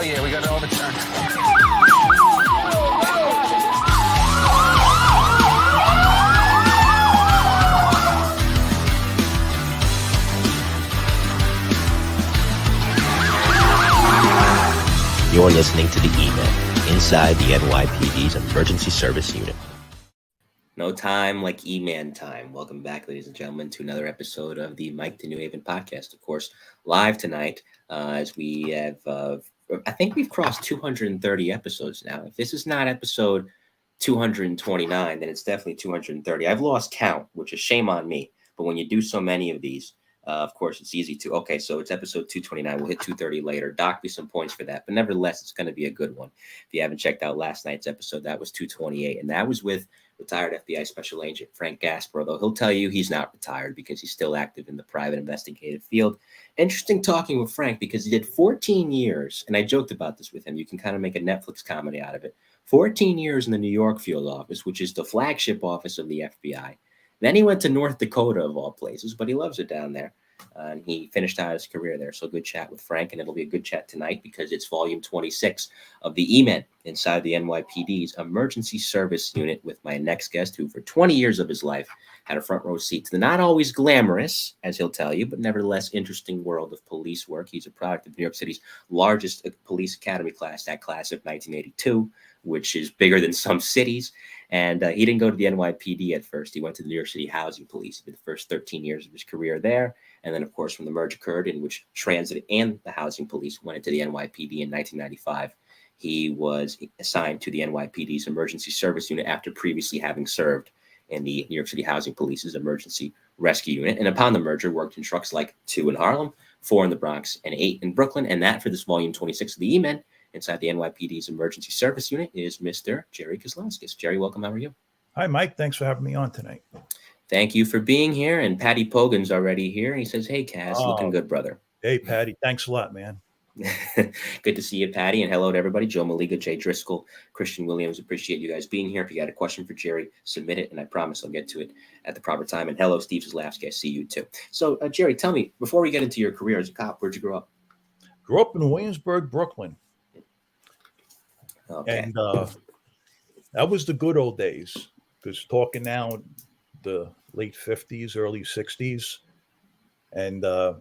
yeah, we got it overturned. You're listening to the E-Men, inside the NYPD's Emergency Service Unit. No time like E-Man time. Welcome back, ladies and gentlemen, to another episode of the Mike to New Haven podcast. Of course, live tonight, as we have, I think we've crossed 230 episodes now. If this is not episode 229, then it's definitely 230. I've lost count, which is shame on me. But when you do so many of these, of course, it's easy to. Okay, so it's episode 229. We'll hit 230 later. Dock me some points for that. But nevertheless, it's going to be a good one. If you haven't checked out last night's episode, that was 228. And that was with retired FBI Special Agent Frank Gasper, although he'll tell you he's not retired because he's still active in the private investigative field. Interesting talking with Frank because he did 14 years, and I joked about this with him. You can kind of make a Netflix comedy out of it. 14 years in the New York field office, which is the flagship office of the FBI. Then he went to North Dakota, of all places, but he loves it down there. And he finished out his career there. So good chat with Frank, and it'll be a good chat tonight because it's volume 26 of the E-Men inside the NYPD's Emergency Service Unit with my next guest, who for 20 years of his life had a front row seat to the not always glamorous, as he'll tell you, but nevertheless interesting world of police work. He's a product of New York City's largest police academy class, that class of 1982, which is bigger than some cities. And he didn't go to the NYPD at first. He went to the New York City Housing Police. He did the first 13 years of his career there. And then, of course, when the merge occurred in which transit and the housing police went into the NYPD in 1995, he was assigned to the NYPD's Emergency Service Unit after previously having served in the New York City Housing Police's Emergency Rescue Unit. And upon the merger, worked in trucks like 2 in Harlem, 4 in the Bronx, and 8 in Brooklyn. And that for this volume 26 of the E-Men inside the NYPD's Emergency Service Unit is Mr. Jerry Kazlauskas. Jerry, welcome. How are you? Hi, Mike. Thanks for having me on tonight. Thank you for being here. And Patty Pogan's already here. He says, hey, Kaz, looking good, brother. Hey, Patty. Thanks a lot, man. Good to see you, Patty. And hello to everybody. Joe Maliga, Jay Driscoll, Christian Williams. Appreciate you guys being here. If you got a question for Jerry, submit it. And I promise I'll get to it at the proper time. And hello, Steve Zaslavsky. I see you too. So, Jerry, tell me, before we get into your career as a cop, where'd you grow up? Grew up in Williamsburg, Brooklyn. Okay. And that was the good old days. Because talking now, the late 50s, early 60s. And it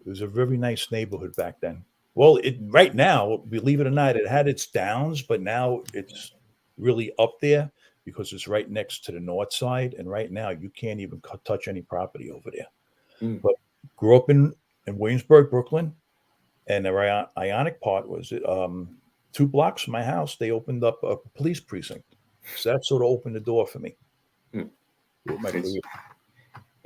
was a very nice neighborhood back then. Well, right now, believe it or not, it had its downs, but now it's really up there because it's right next to the north side. And right now, you can't even touch any property over there. But grew up in Williamsburg, Brooklyn. And the ironic part was 2 blocks from my house, they opened up a police precinct. So that sort of opened the door for me.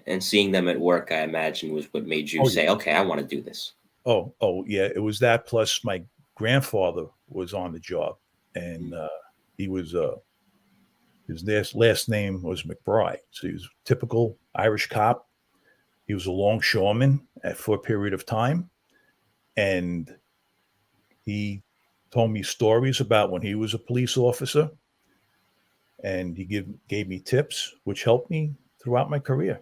And seeing them at work, I imagine, was what made you say, okay, I want to do this. Oh, yeah. It was that. Plus, my grandfather was on the job, and he was his last name was McBride. So he was a typical Irish cop. He was a longshoreman for a period of time, and he told me stories about when he was a police officer, and he gave me tips, which helped me throughout my career.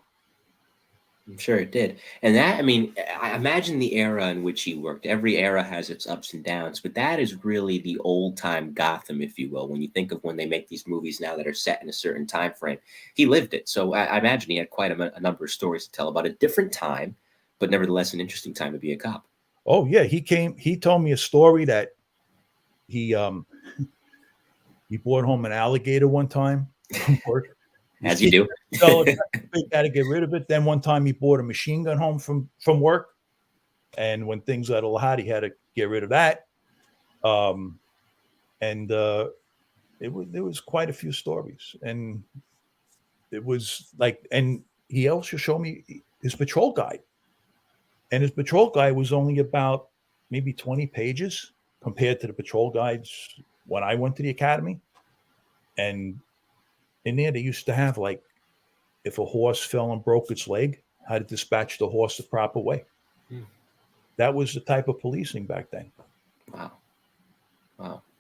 I'm sure it did. And that, I mean, I imagine the era in which he worked. Every era has its ups and downs, but that is really the old time Gotham, if you will. When you think of when they make these movies now that are set in a certain time frame, he lived it. So I imagine he had quite a number of stories to tell about a different time, but nevertheless an interesting time to be a cop. Oh yeah, he told me a story that he brought home an alligator one time from work. As you do. So he had to get rid of it. Then one time he bought a machine gun home from work. And when things got a little hot, he had to get rid of that. There was quite a few stories. And it was like, and he also showed me his patrol guide. And his patrol guide was only about maybe 20 pages compared to the patrol guides when I went to the academy. And in there, they used to have, like, if a horse fell and broke its leg, how to dispatch the horse the proper way. That was the type of policing back then. Wow.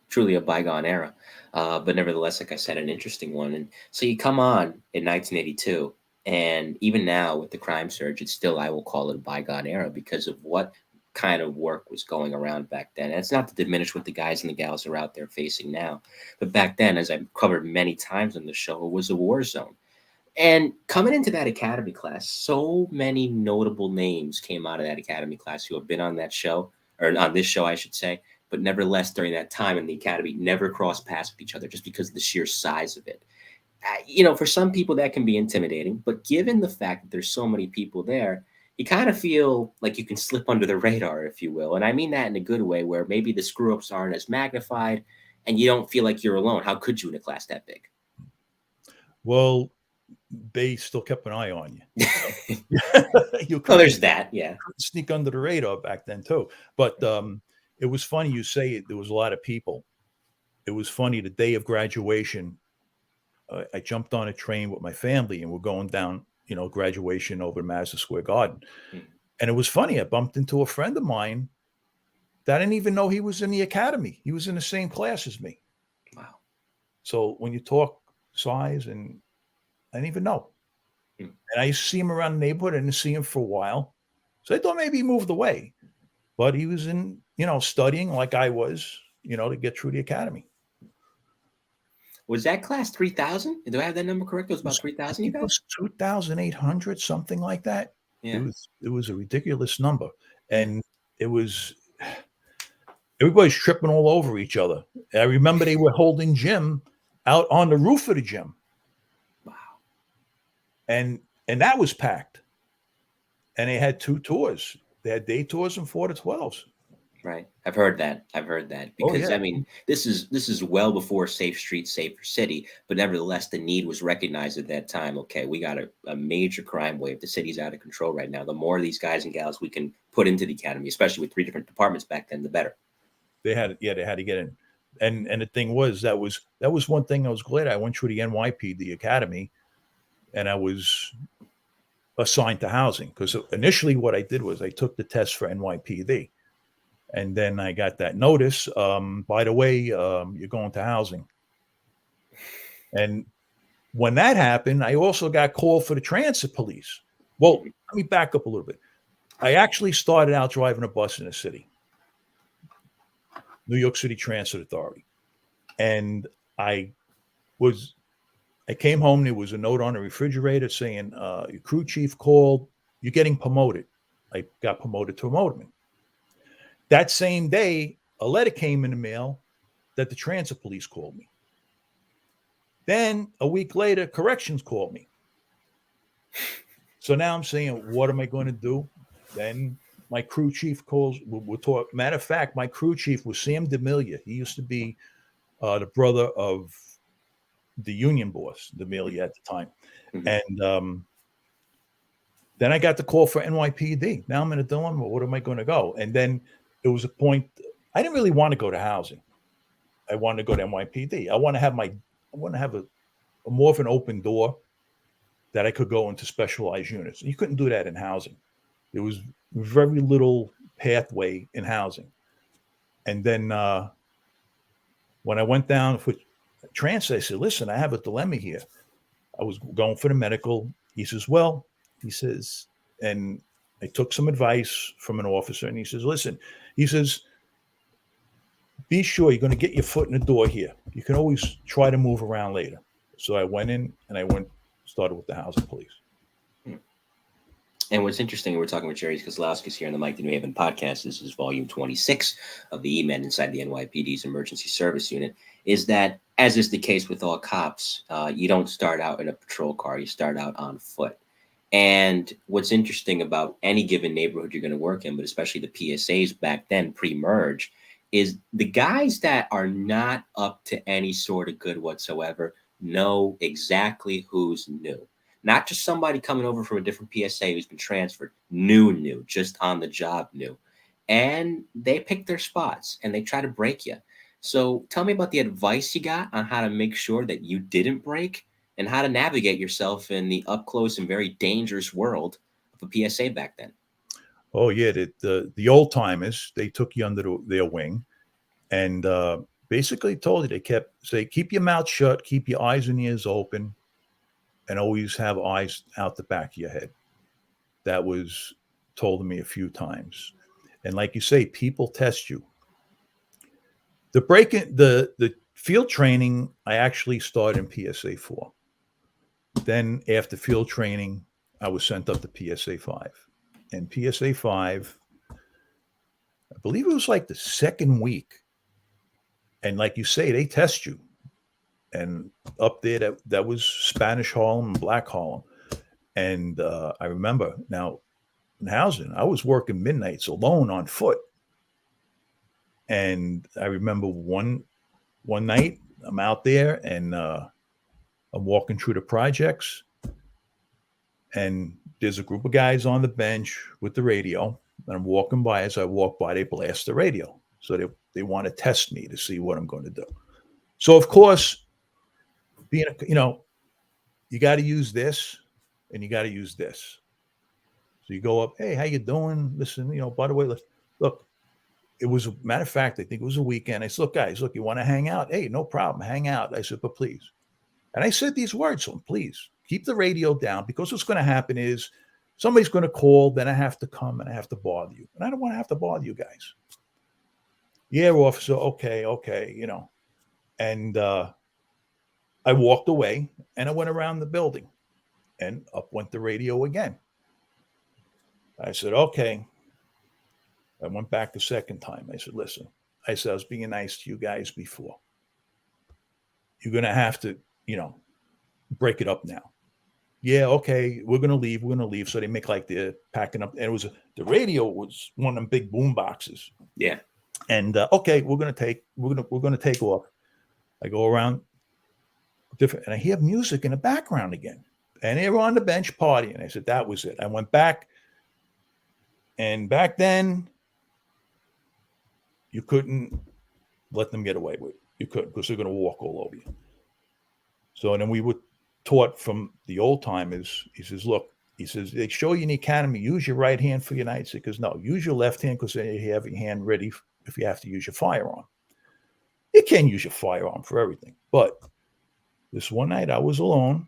Truly a bygone era. But nevertheless, like I said, an interesting one. And so you come on in 1982, and even now with the crime surge, it's still, I will call it a bygone era because of what kind of work was going around back then. And it's not to diminish what the guys and the gals are out there facing now, but back then, as I've covered many times on the show, it was a war zone. And coming into that academy class, so many notable names came out of that academy class who have been on that show, or on this show, I should say. But nevertheless, during that time in the academy, never crossed paths with each other just because of the sheer size of it. For some people, that can be intimidating. But given the fact that there's so many people there, you kind of feel like you can slip under the radar, if you will. And I mean that in a good way, where maybe the screw ups aren't as magnified and you don't feel like you're alone. How could you in a class that big? Well, they still kept an eye on you. You oh, there's that. Yeah. Sneak under the radar back then too. But it was funny you say it. There was a lot of people. It was funny the day of graduation. I jumped on a train with my family and we're going down, graduation over Madison Square Garden. Mm-hmm. And it was funny. I bumped into a friend of mine that I didn't even know he was in the academy. He was in the same class as me. Wow. So when you talk size, and I didn't even know. Mm-hmm. And I used to see him around the neighborhood. I didn't see him for a while. So I thought maybe he moved away. But he was in, studying like I was, to get through the academy. Was that class 3,000? Do I have that number correct? It was about 3,000, you guys? It was 2,800, something like that. Yeah. It was a ridiculous number. And everybody's tripping all over each other. I remember they were holding gym out on the roof of the gym. Wow. And that was packed. And they had 2 tours. They had day tours and 4 to 12s. Right. I've heard that because I mean, this is well before Safe Streets, Safer City, but nevertheless, the need was recognized at that time. Okay, we got a major crime wave. The city's out of control right now. The more of these guys and gals we can put into the academy, especially with 3 different departments back then, the better. They had to get in. And the thing was, that was one thing I was glad I went through the NYPD academy and I was assigned to housing, because initially what I did was I took the test for NYPD. And then I got that notice. By the way, you're going to housing. And when that happened, I also got called for the transit police. Well, let me back up a little bit. I actually started out driving a bus in the city, New York City Transit Authority. And I came home, there was a note on the refrigerator saying, your crew chief called, you're getting promoted. I got promoted to a motorman. That same day, a letter came in the mail that the transit police called me. Then a week later, corrections called me. So now I'm saying, what am I going to do? Then my crew chief calls. We'll talk. Matter of fact, my crew chief was Sam D'Amelia. He used to be the brother of the union boss, D'Amelia, at the time. Mm-hmm. And then I got the call for NYPD. Now I'm in a dilemma. What am I going to go? And then there was a point, I didn't really want to go to housing. I wanted to go to NYPD. I want to have a more of an open door that I could go into specialized units. You couldn't do that in housing. There was very little pathway in housing. And then when I went down for transit, I said, listen, I have a dilemma here. I was going for the medical. He says, and I took some advice from an officer, and he says, listen, be sure you're going to get your foot in the door here. You can always try to move around later. So I went in and started with the housing police. And what's interesting, we're talking with Jerry Kazlauskas here on the Mike the New Haven podcast. This is volume 26 of the E-Men inside the NYPD's Emergency Service Unit, is that, as is the case with all cops, you don't start out in a patrol car. You start out on foot. And what's interesting about any given neighborhood you're going to work in, but especially the PSAs back then, pre-merge, is the guys that are not up to any sort of good whatsoever know exactly who's new. Not just somebody coming over from a different PSA who's been transferred, new, just on the job new. And they pick their spots and they try to break you. So tell me about the advice you got on how to make sure that you didn't break and how to navigate yourself in the up close and very dangerous world of a PSA back then. Oh, yeah. The old timers, they took you under their wing and basically told you, keep your mouth shut, keep your eyes and ears open, and always have eyes out the back of your head. That was told to me a few times. And like you say, people test you. The field training, I actually started in PSA 4. Then after field training, I was sent up to PSA 5. And PSA 5, I believe it was like the second week. And like you say, they test you. And up there, that was Spanish Harlem and Black Harlem. And I remember now in housing, I was working midnights alone on foot. And I remember one night I'm out there and I'm walking through the projects, and there's a group of guys on the bench with the radio. And I'm walking by. As I walk by, they blast the radio. So they want to test me to see what I'm going to do. So of course, being you got to use this and you got to use this. So you go up, hey, how you doing? Listen, by the way, look, it was a matter of fact, I think it was a weekend. I said, look, guys, you want to hang out? Hey, no problem. Hang out. I said, but please. And I said these words to him, please keep the radio down, because what's going to happen is somebody's going to call, then I have to come and I have to bother you. And I don't want to have to bother you guys. Yeah, officer. Okay. And I walked away and I went around the building, and up went the radio again. I said, okay. I went back the second time. I said, listen, I was being nice to you guys before. You're going to have to, break it up now. Yeah, okay, we're going to leave. We're going to leave. So they make like they're packing up. And the radio was one of them big boom boxes. Yeah. And okay, we're going to take off. I go around different, and I hear music in the background again. And they were on the bench partying. I said, that was it. I went back. And back then, you couldn't let them get away with it. You couldn't, because they're going to walk all over you. So, and then we were taught from the old timers. He says, look, they show you in the academy, use your right hand for your nights. He goes, no, use your left hand, because then you have your hand ready if you have to use your firearm. You can't use your firearm for everything. But this one night I was alone.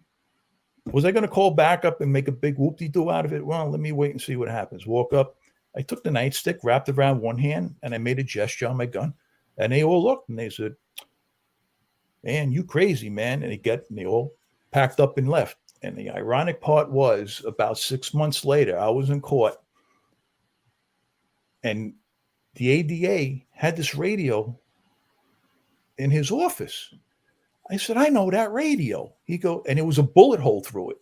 Was I going to call backup and make a big whoop-de-doo out of it? Well, let me wait and see what happens. Walk up. I took the nightstick, wrapped it around one hand, and I made a gesture on my gun. And they all looked, and they said, man, you crazy, man. And they all packed up and left. And the ironic part was, about 6 months later, I was in court, and the ADA had this radio in his office. I said, I know that radio. And it was a bullet hole through it.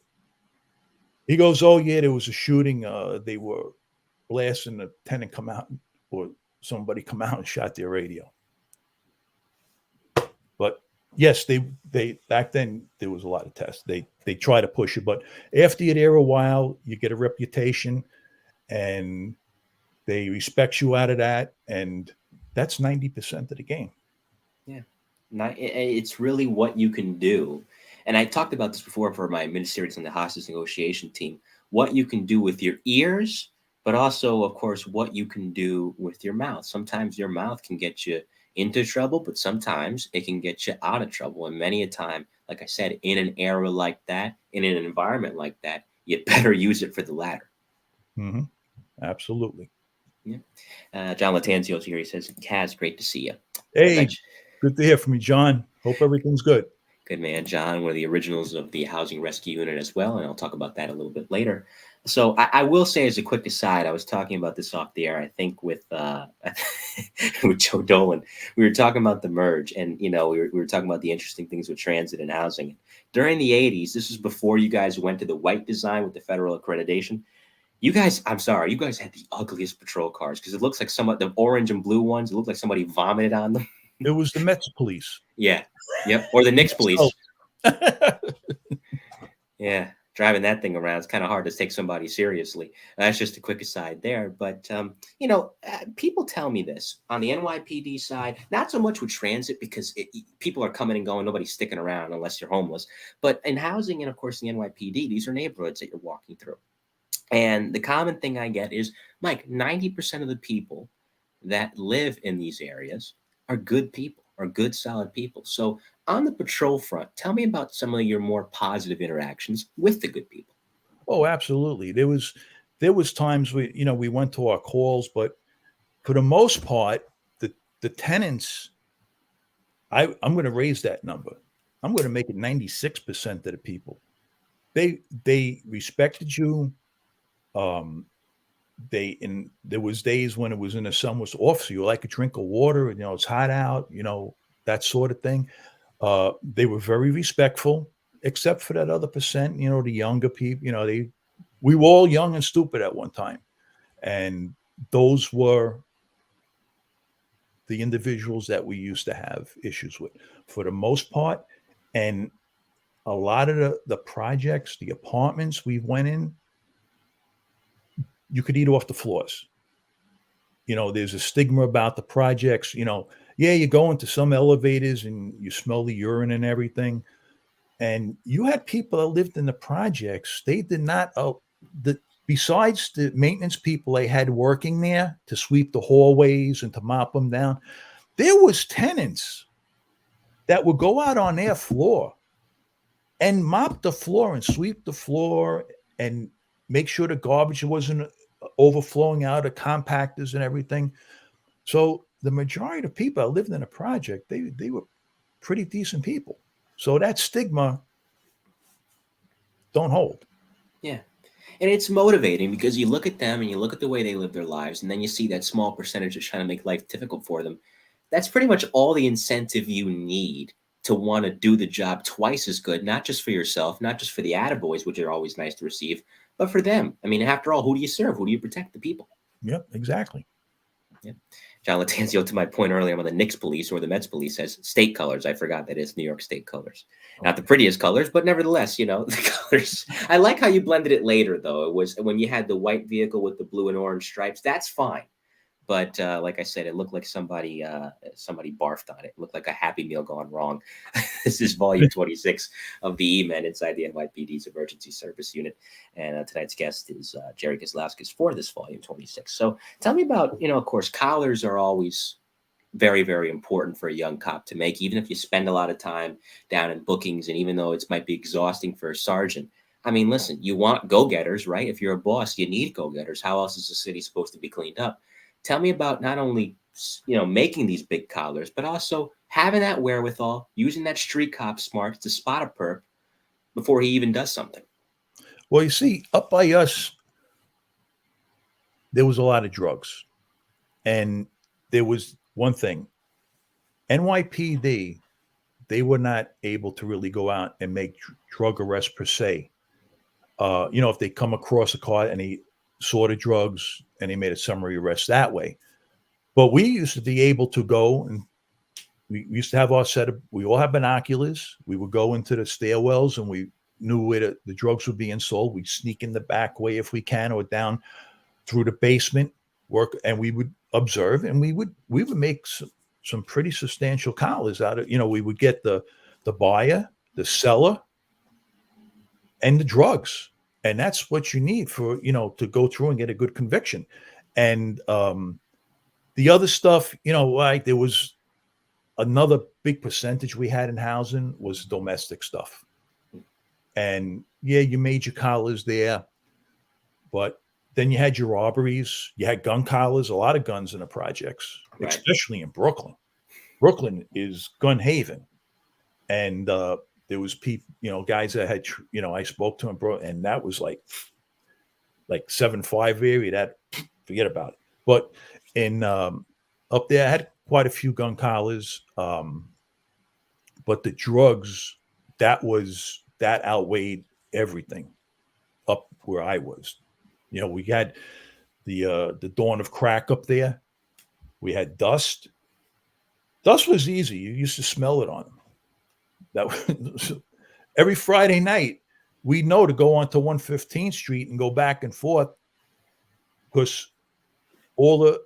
He goes, oh, yeah, there was a shooting. They were blasting the tenant come out, or somebody come out and shot their radio. But yes, they back then there was a lot of tests. They try to push it, but after you're there a while, you get a reputation, and they respect you out of that, and that's 90% of the game. Yeah, it's really what you can do. And I talked about this before for my miniseries on the hostage negotiation team. What you can do with your ears, but also, of course, what you can do with your mouth. Sometimes your mouth can get you into trouble, but sometimes it can get you out of trouble. And many a time, like I said, in an era like that, in an environment like that, you better use it for the latter. Mm-hmm. Absolutely. Yeah. John Latanzio's here. He says, Kaz, great to see you. Hey, good to hear from you, John. Hope everything's good. Good man, John, one of the originals of the Housing Rescue Unit as well, and I'll talk about that a little bit later. So I will say, as a quick aside, I was talking about this off the air, I think, with Joe Dolan. We were talking about the merge, and, we were talking about the interesting things with transit and housing. During the 80s, this was before you guys went to the white design with the federal accreditation. You guys had the ugliest patrol cars, because it looks like the orange and blue ones, it looked like somebody vomited on them. It was the Mets police. Yeah. Yep. Or the Knicks police. Yeah. Driving that thing around, it's kind of hard to take somebody seriously. That's just a quick aside there. But, people tell me this on the NYPD side, not so much with transit, because people are coming and going. Nobody's sticking around unless you're homeless. But in housing and, of course, the NYPD, these are neighborhoods that you're walking through. And the common thing I get is, Mike, 90% of the people that live in these areas are good people, are good, solid people. So on the patrol front, tell me about some of your more positive interactions with the good people. Oh, absolutely. There was times we went to our calls, but for the most part, the tenants, I'm going to raise that number. I'm going to make it 96% of the people. They respected you. There was days when it was in the sun was off, so you like a drink of water, and it's hot out, that sort of thing. They were very respectful, except for that other percent, the younger people. We were all young and stupid at one time, and those were the individuals that we used to have issues with, for the most part. And a lot of the projects, the apartments we went in, you could eat off the floors. There's a stigma about the projects. Yeah, you go into some elevators and you smell the urine and everything. And you had people that lived in the projects. They did not, besides the maintenance people they had working there to sweep the hallways and to mop them down, there was tenants that would go out on their floor and mop the floor and sweep the floor and make sure the garbage wasn't overflowing out of compactors and everything. So the majority of people that lived in a project, they were pretty decent people. So that stigma don't hold. Yeah. And it's motivating because you look at them and you look at the way they live their lives, and then you see that small percentage that's trying to make life difficult for them. That's pretty much all the incentive you need to want to do the job twice as good, not just for yourself, not just for the attaboys, which are always nice to receive, but for them. I mean, after all, who do you serve? Who do you protect? The people. Yep, exactly. Yeah. John Latanzio, to my point earlier on the Knicks police or the Mets police, says state colors. I forgot that is New York State colors. Not the prettiest colors, but nevertheless, the colors. I like how you blended it later, though. It was when you had the white vehicle with the blue and orange stripes. That's fine. But like I said, it looked like somebody barfed on it. It looked like a Happy Meal gone wrong. This is volume 26 of the E-Men inside the NYPD's Emergency Service Unit. And tonight's guest is Jerry Kazlauskas for this volume 26. So tell me about, of course, collars are always very, very important for a young cop to make, even if you spend a lot of time down in bookings. And even though it might be exhausting for a sergeant, I mean, listen, you want go-getters, right? If you're a boss, you need go-getters. How else is the city supposed to be cleaned up? Tell me about not only, making these big collars, but also having that wherewithal, using that street cop smarts to spot a perp before he even does something. Well, you see, up by us, there was a lot of drugs. And there was one thing. NYPD, they were not able to really go out and make drug arrests per se. If they come across a car and they saw the drugs and they made a summary arrest that way. But we used to be able to go, and we used to have our set of, we all had binoculars. We would go into the stairwells and we knew where the drugs were being sold. We'd sneak in the back way if we can, or down through the basement work, and we would observe, and we would make some pretty substantial collars out of, we would get the buyer, the seller, and the drugs. And that's what you need for, to go through and get a good conviction. And the other stuff, like there was another big percentage we had in housing was domestic stuff. And yeah, you made your collars there, but then you had your robberies, you had gun collars, a lot of guns in the projects, right. Especially in Brooklyn. Brooklyn is gun haven. And there was people, guys that had, I spoke to them, bro, and that was like 7.5 area, that forget about it. But in up there, I had quite a few gun collars. But the drugs, that outweighed everything up where I was. We had the dawn of crack up there. We had dust. Dust was easy. You used to smell it on them. That was, every Friday night, we know to go onto 115th Street and go back and forth, because all the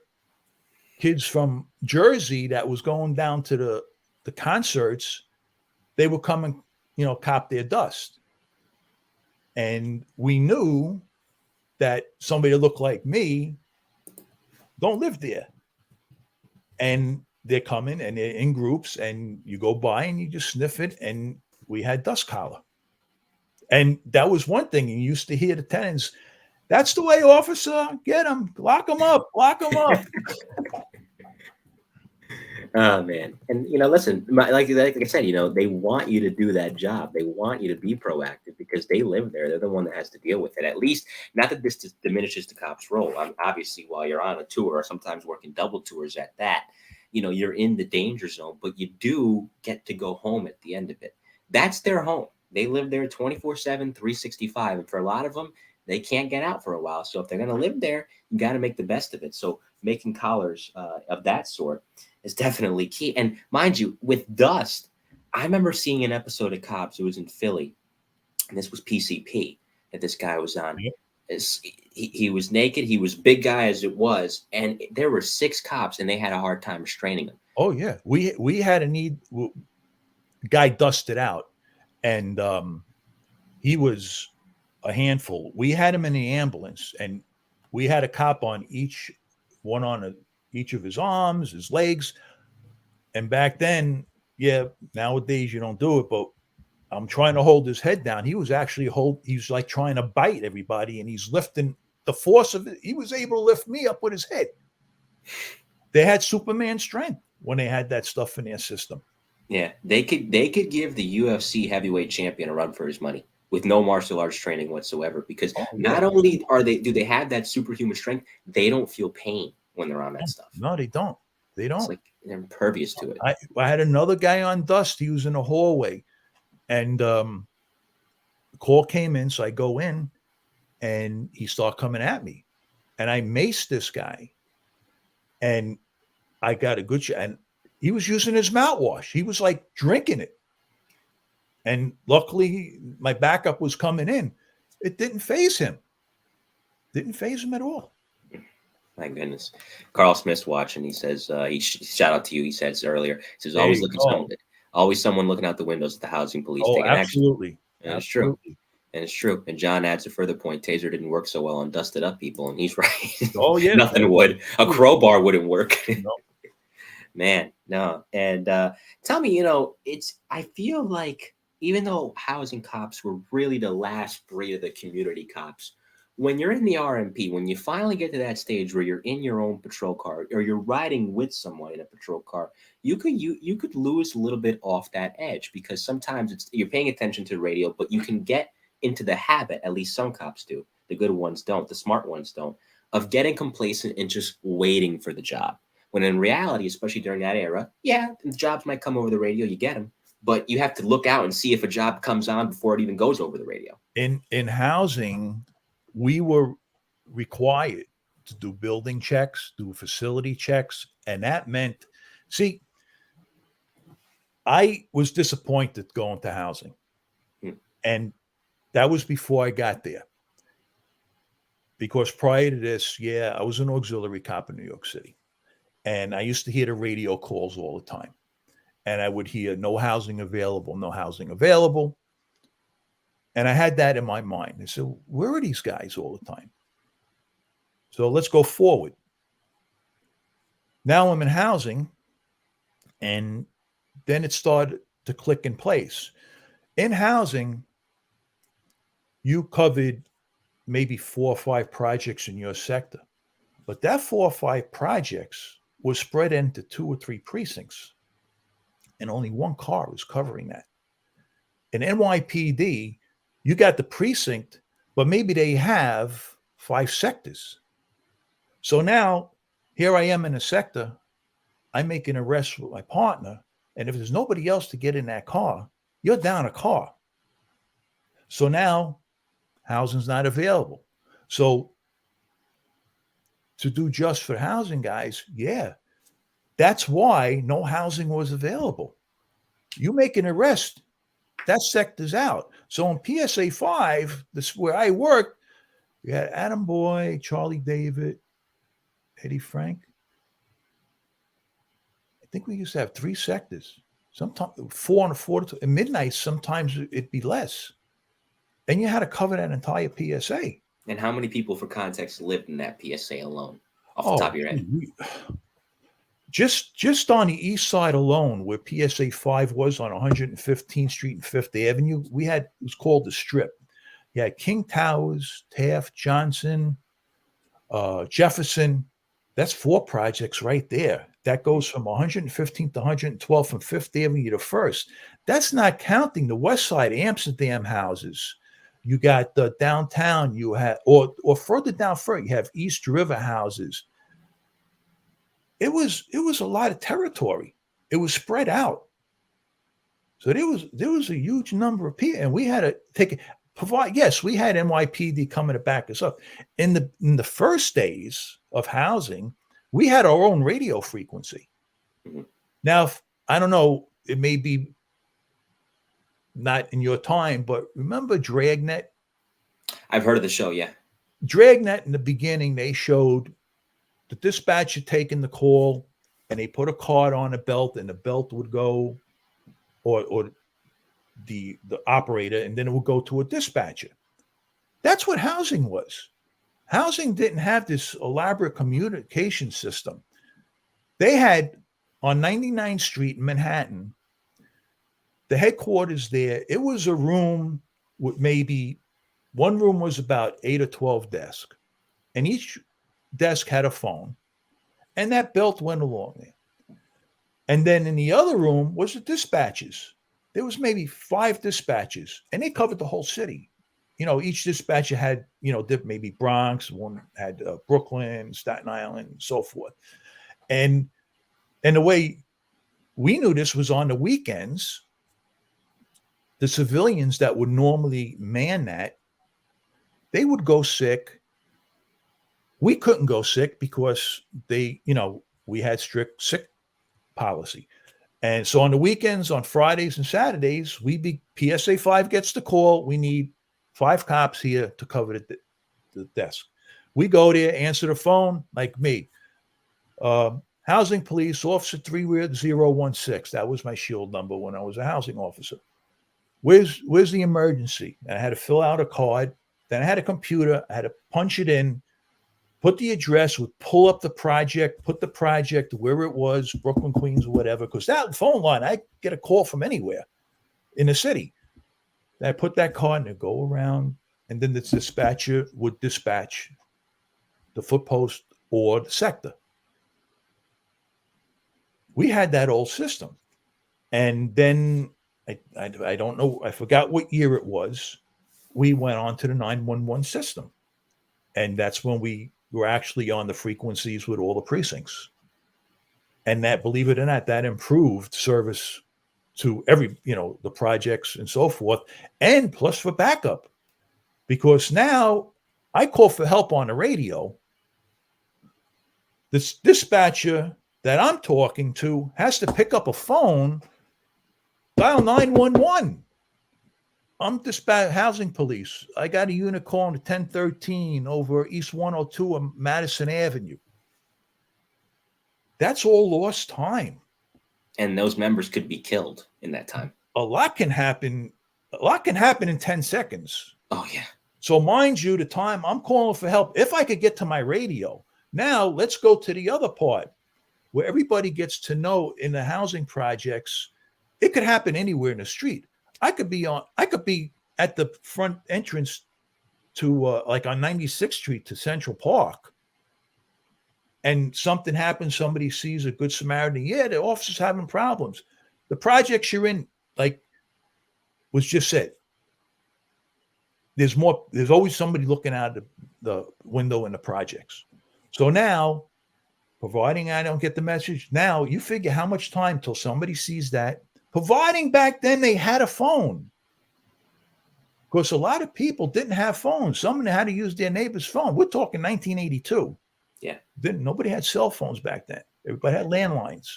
kids from Jersey that was going down to the concerts, they would come and cop their dust. And we knew that somebody that looked like me don't live there. And they're coming and they're in groups, and you go by and you just sniff it. And we had dust collar. And that was one thing. You used to hear the tenants, That's the way, officer. Get him. Lock him up. Lock him up. Oh man, and listen, like I said, they want you to do that job. They want you to be proactive because they live there. They're the one that has to deal with it. At least, not that this diminishes the cop's role. Obviously, while you're on a tour, or sometimes working double tours at that, you're in the danger zone, but you do get to go home at the end of it. That's their home. They live there 24/7, 365, and for a lot of them, they can't get out for a while. So if they're going to live there, you got to make the best of it. So making collars of that sort is definitely key. And mind you, with dust, I remember seeing an episode of Cops. It was in Philly, and this was PCP that this guy was on. Yep. He was naked. He was big guy as it was, and there were 6 cops, and they had a hard time restraining him. Oh yeah, we had a need. Guy dusted out, and he was a handful. We had him in the ambulance, and we had a cop on each of his arms, his legs. And back then, yeah, nowadays you don't do it, but I'm trying to hold his head down. He was actually he's like trying to bite everybody, and he's lifting the force of it. He was able to lift me up with his head. They had Superman strength when they had that stuff in their system. Yeah, they could give the UFC heavyweight champion a run for his money with no martial arts training whatsoever, because not only do they have that superhuman strength, they don't feel pain when they're on that stuff. No, they don't. They don't. It's like they're impervious to it. I had another guy on dust. He was in a hallway, and the call came in, so I go in, and he started coming at me, and I maced this guy, and I got a good shot, and he was using his mouthwash. He was like drinking it. And luckily, my backup was coming in. It didn't faze him. Didn't faze him at all. My goodness. Carl Smith's watching. He says, shout out to you. He says earlier, he says, always someone looking out the windows at the housing police. Oh, absolutely. And it's true. And it's true. And John adds a further point. Taser didn't work so well on dusted up people. And he's right. Oh, yeah. Nothing would. A crowbar wouldn't work. No. Man, no. And tell me, I feel like even though housing cops were really the last breed of the community cops, when you're in the RMP, when you finally get to that stage where you're in your own patrol car or you're riding with someone in a patrol car, you could lose a little bit off that edge, because sometimes you're paying attention to the radio, but you can get into the habit, at least some cops do, the good ones don't, the smart ones don't, of getting complacent and just waiting for the job. When in reality, especially during that era, yeah, the jobs might come over the radio, you get them, but you have to look out and see if a job comes on before it even goes over the radio. In housing, we were required to do building checks, do facility checks, and that meant, see, I was disappointed going to housing, and that was before I got there. Because prior to this, yeah, I was an auxiliary cop in New York City. And I used to hear the radio calls all the time. And I would hear no housing available, no housing available. And I had that in my mind. I said, where are these guys all the time? So let's go forward. Now I'm in housing, and then it started to click in place. In housing, you covered maybe 4 or 5 projects in your sector. But that 4 or 5 projects was spread into 2 or 3 precincts, and only one car was covering that. In NYPD, you got the precinct, but maybe they have 5 sectors. So now here I am in a sector. I make an arrest with my partner, and if there's nobody else to get in that car, you're down a car. So now housing's not available. So to do just for housing guys, yeah, that's why no housing was available. You make an arrest, that sector's out. So in PSA 5, this is where I worked, we had Adam Boy, Charlie David, Eddie Frank. I think we used to have 3 sectors. Sometimes 4 and 4 at midnight, sometimes it'd be less. And you had to cover that entire PSA. And how many people, for context, lived in that PSA alone, off the top of your head? Just on the east side alone, where PSA 5 was on 115th Street and 5th Avenue, it was called the Strip. You had King Towers, Taft, Johnson, Jefferson. That's 4 projects right there. That goes from 115th to 112th from 5th Avenue to 1st. That's not counting the West Side Amsterdam houses. You got the downtown, you had, or further down further, you have East River houses. It was a lot of territory. It was spread out. So there was a huge number of people, and we had to provide. Yes, we had NYPD coming to back us up. In the first days of housing, we had our own radio frequency. Mm-hmm. Now, I don't know, it may be not in your time, but remember Dragnet? I've heard of the show, yeah. Dragnet, in the beginning, they showed the dispatcher taking the call, and they put a card on a belt, and the belt would go, or the operator, and then it would go to a dispatcher. That's what housing was. Housing didn't have this elaborate communication system. They had on 99th Street in Manhattan, the headquarters there, it was a room with maybe one room was about 8 or 12 desks, and each desk had a phone, and that belt went along there. And then in the other room was the dispatchers. There was maybe 5 dispatchers, and they covered the whole city. You know, each dispatcher had, maybe Bronx, one had Brooklyn, Staten Island, and so forth. And the way we knew this was on the weekends, the civilians that would normally man that, they would go sick. We couldn't go sick because we had strict sick policy. And so on the weekends, on Fridays and Saturdays, PSA 5 gets the call. We need 5 cops here to cover the desk. We go there, answer the phone, like me. Housing police, officer 3016. That was my shield number when I was a housing officer. Where's the emergency? And I had to fill out a card. Then I had a computer. I had to punch it in, put the address, would pull up the project, put the project where it was, Brooklyn, Queens, or whatever. Because that phone line, I get a call from anywhere in the city. Then I put that card and go around, and then the dispatcher would dispatch the footpost or the sector. We had that old system. And then I don't know, I forgot what year it was. We went on to the 911 system. And that's when we were actually on the frequencies with all the precincts. And that, believe it or not, that improved service to the projects and so forth, and plus for backup. Because now I call for help on the radio. This dispatcher that I'm talking to has to pick up a phone, dial 911. I'm housing police. I got a unit calling to 1013 over East 102 on Madison Avenue. That's all lost time. And those members could be killed in that time. A lot can happen. A lot can happen in 10 seconds. Oh, yeah. So mind you, the time I'm calling for help, if I could get to my radio. Now let's go to the other part where everybody gets to know in the housing projects. It could happen anywhere in the street. I could be at the front entrance to like on 96th Street to Central Park, and something happens. Somebody sees a Good Samaritan. Yeah, the officer's having problems. The projects you're in, like was just said, there's always somebody looking out the window in the projects. So now, providing I don't get the message, now you figure how much time till somebody sees that. Providing back then they had a phone. Because a lot of people didn't have phones. Someone had to use their neighbor's phone. We're talking 1982. Yeah. Nobody had cell phones back then. Everybody had landlines.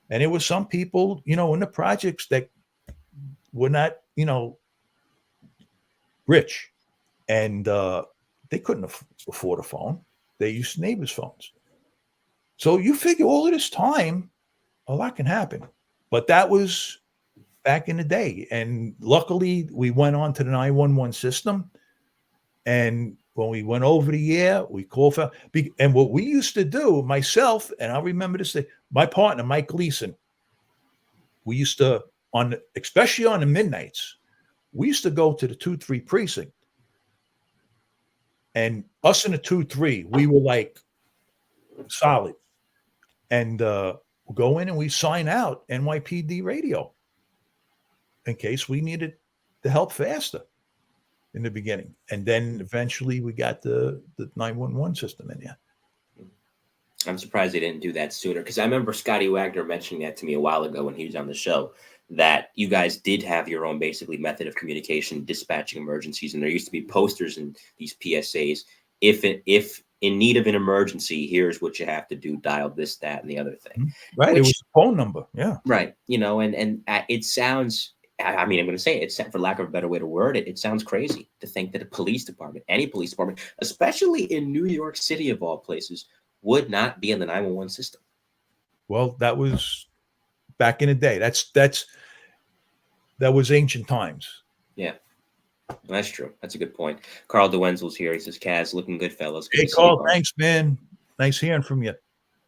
And there were some people, in the projects that were not, rich. And they couldn't afford a phone. They used neighbors' phones. So you figure all of this time, a lot can happen. But that was back in the day. And luckily, we went on to the 911 system. And when we went over the air, we called for, and what we used to do, myself, and I'll remember this day, my partner, Mike Gleason, we used to, especially on the midnights, we used to go to the 2-3 precinct, and us in the 2-3, we were like solid, and we'll go in and we sign out NYPD radio in case we needed the help faster in the beginning, and then eventually we got the 911 system in there. I'm surprised they didn't do that sooner, because I remember Scotty Wagner mentioning that to me a while ago when he was on the show, that you guys did have your own basically method of communication, dispatching emergencies, and there used to be posters in these PSAs. If in need of an emergency, here's what you have to do: dial this, that, and the other thing. Right, it was a phone number, yeah. Right, and it sounds. I mean, I'm going to say it, for lack of a better way to word it, it sounds crazy to think that a police department, any police department, especially in New York City of all places, would not be in the 911 system. Well, that was back in the day. That was ancient times. Yeah, that's true. That's a good point. Carl DeWenzel's here. He says, Kaz, looking good, fellas. Good hey, Carl, thanks, man. Nice hearing from you.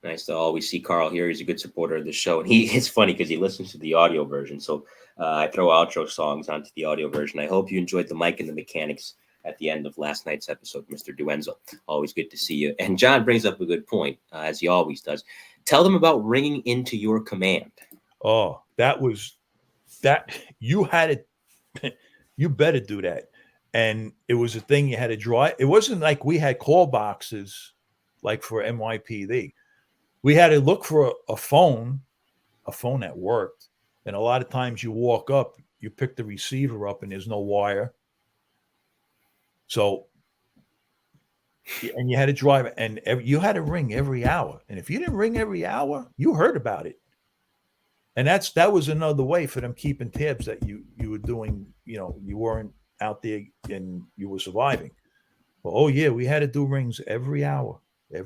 Nice to always see Carl here. He's a good supporter of the show. And it's funny because he listens to the audio version. So I throw outro songs onto the audio version. I hope you enjoyed the mic and the mechanics at the end of last night's episode, Mr. DeWenzel. Always good to see you. And John brings up a good point, as he always does. Tell them about ringing into your command. Oh, that you had it. You better do that. And it was a thing you had to draw. It wasn't like we had call boxes like for NYPD. We had to look for a phone that worked. And a lot of times you walk up, you pick the receiver up and there's no wire. So, and you had to drive, and you had to ring every hour. And if you didn't ring every hour, you heard about it. And that was another way for them keeping tabs that you were doing, you weren't out there and you were surviving. But, oh yeah, we had to do rings every hour. A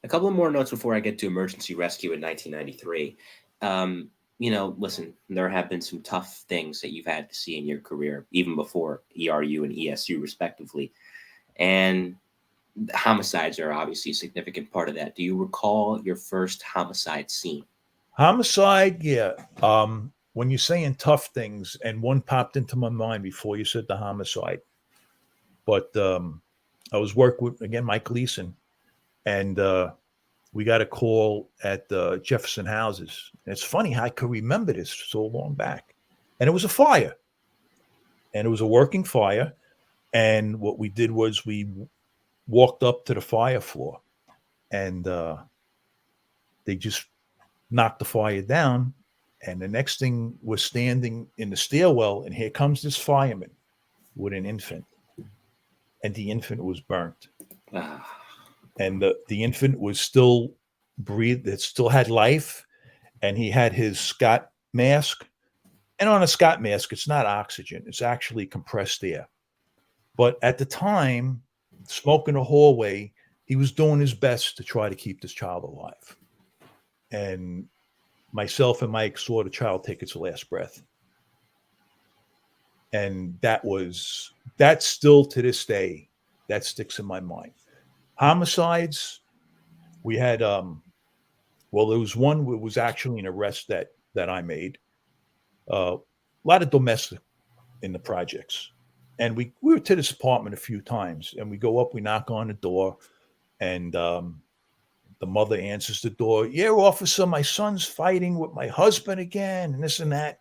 couple of more notes before I get to emergency rescue in 1993. Listen, there have been some tough things that you've had to see in your career, even before ERU and ESU, respectively. And homicides are obviously a significant part of that. Do you recall your first homicide scene? Homicide, yeah. When you're saying tough things, and one popped into my mind before you said the homicide. But I was working with, again, Mike Gleason, and we got a call at Jefferson Houses. And it's funny how I could remember this so long back. And it was a fire. And it was a working fire. And what we did was we walked up to the fire floor. And they just knocked the fire down. And the next thing was standing in the stairwell. And here comes this fireman with an infant. And the infant was burnt. And the infant was still breathed. It still had life. And he had his Scott mask. And on a Scott mask, it's not oxygen. It's actually compressed air. But at the time, smoke in the hallway, he was doing his best to try to keep this child alive. And myself and Mike saw the child take its last breath. And that's still to this day, that sticks in my mind. Homicides, we had, there was one that was actually an arrest that I made. A lot of domestic in the projects. And we were to this apartment a few times, and we go up, we knock on the door, and the mother answers the door. Yeah, officer, my son's fighting with my husband again, and this and that.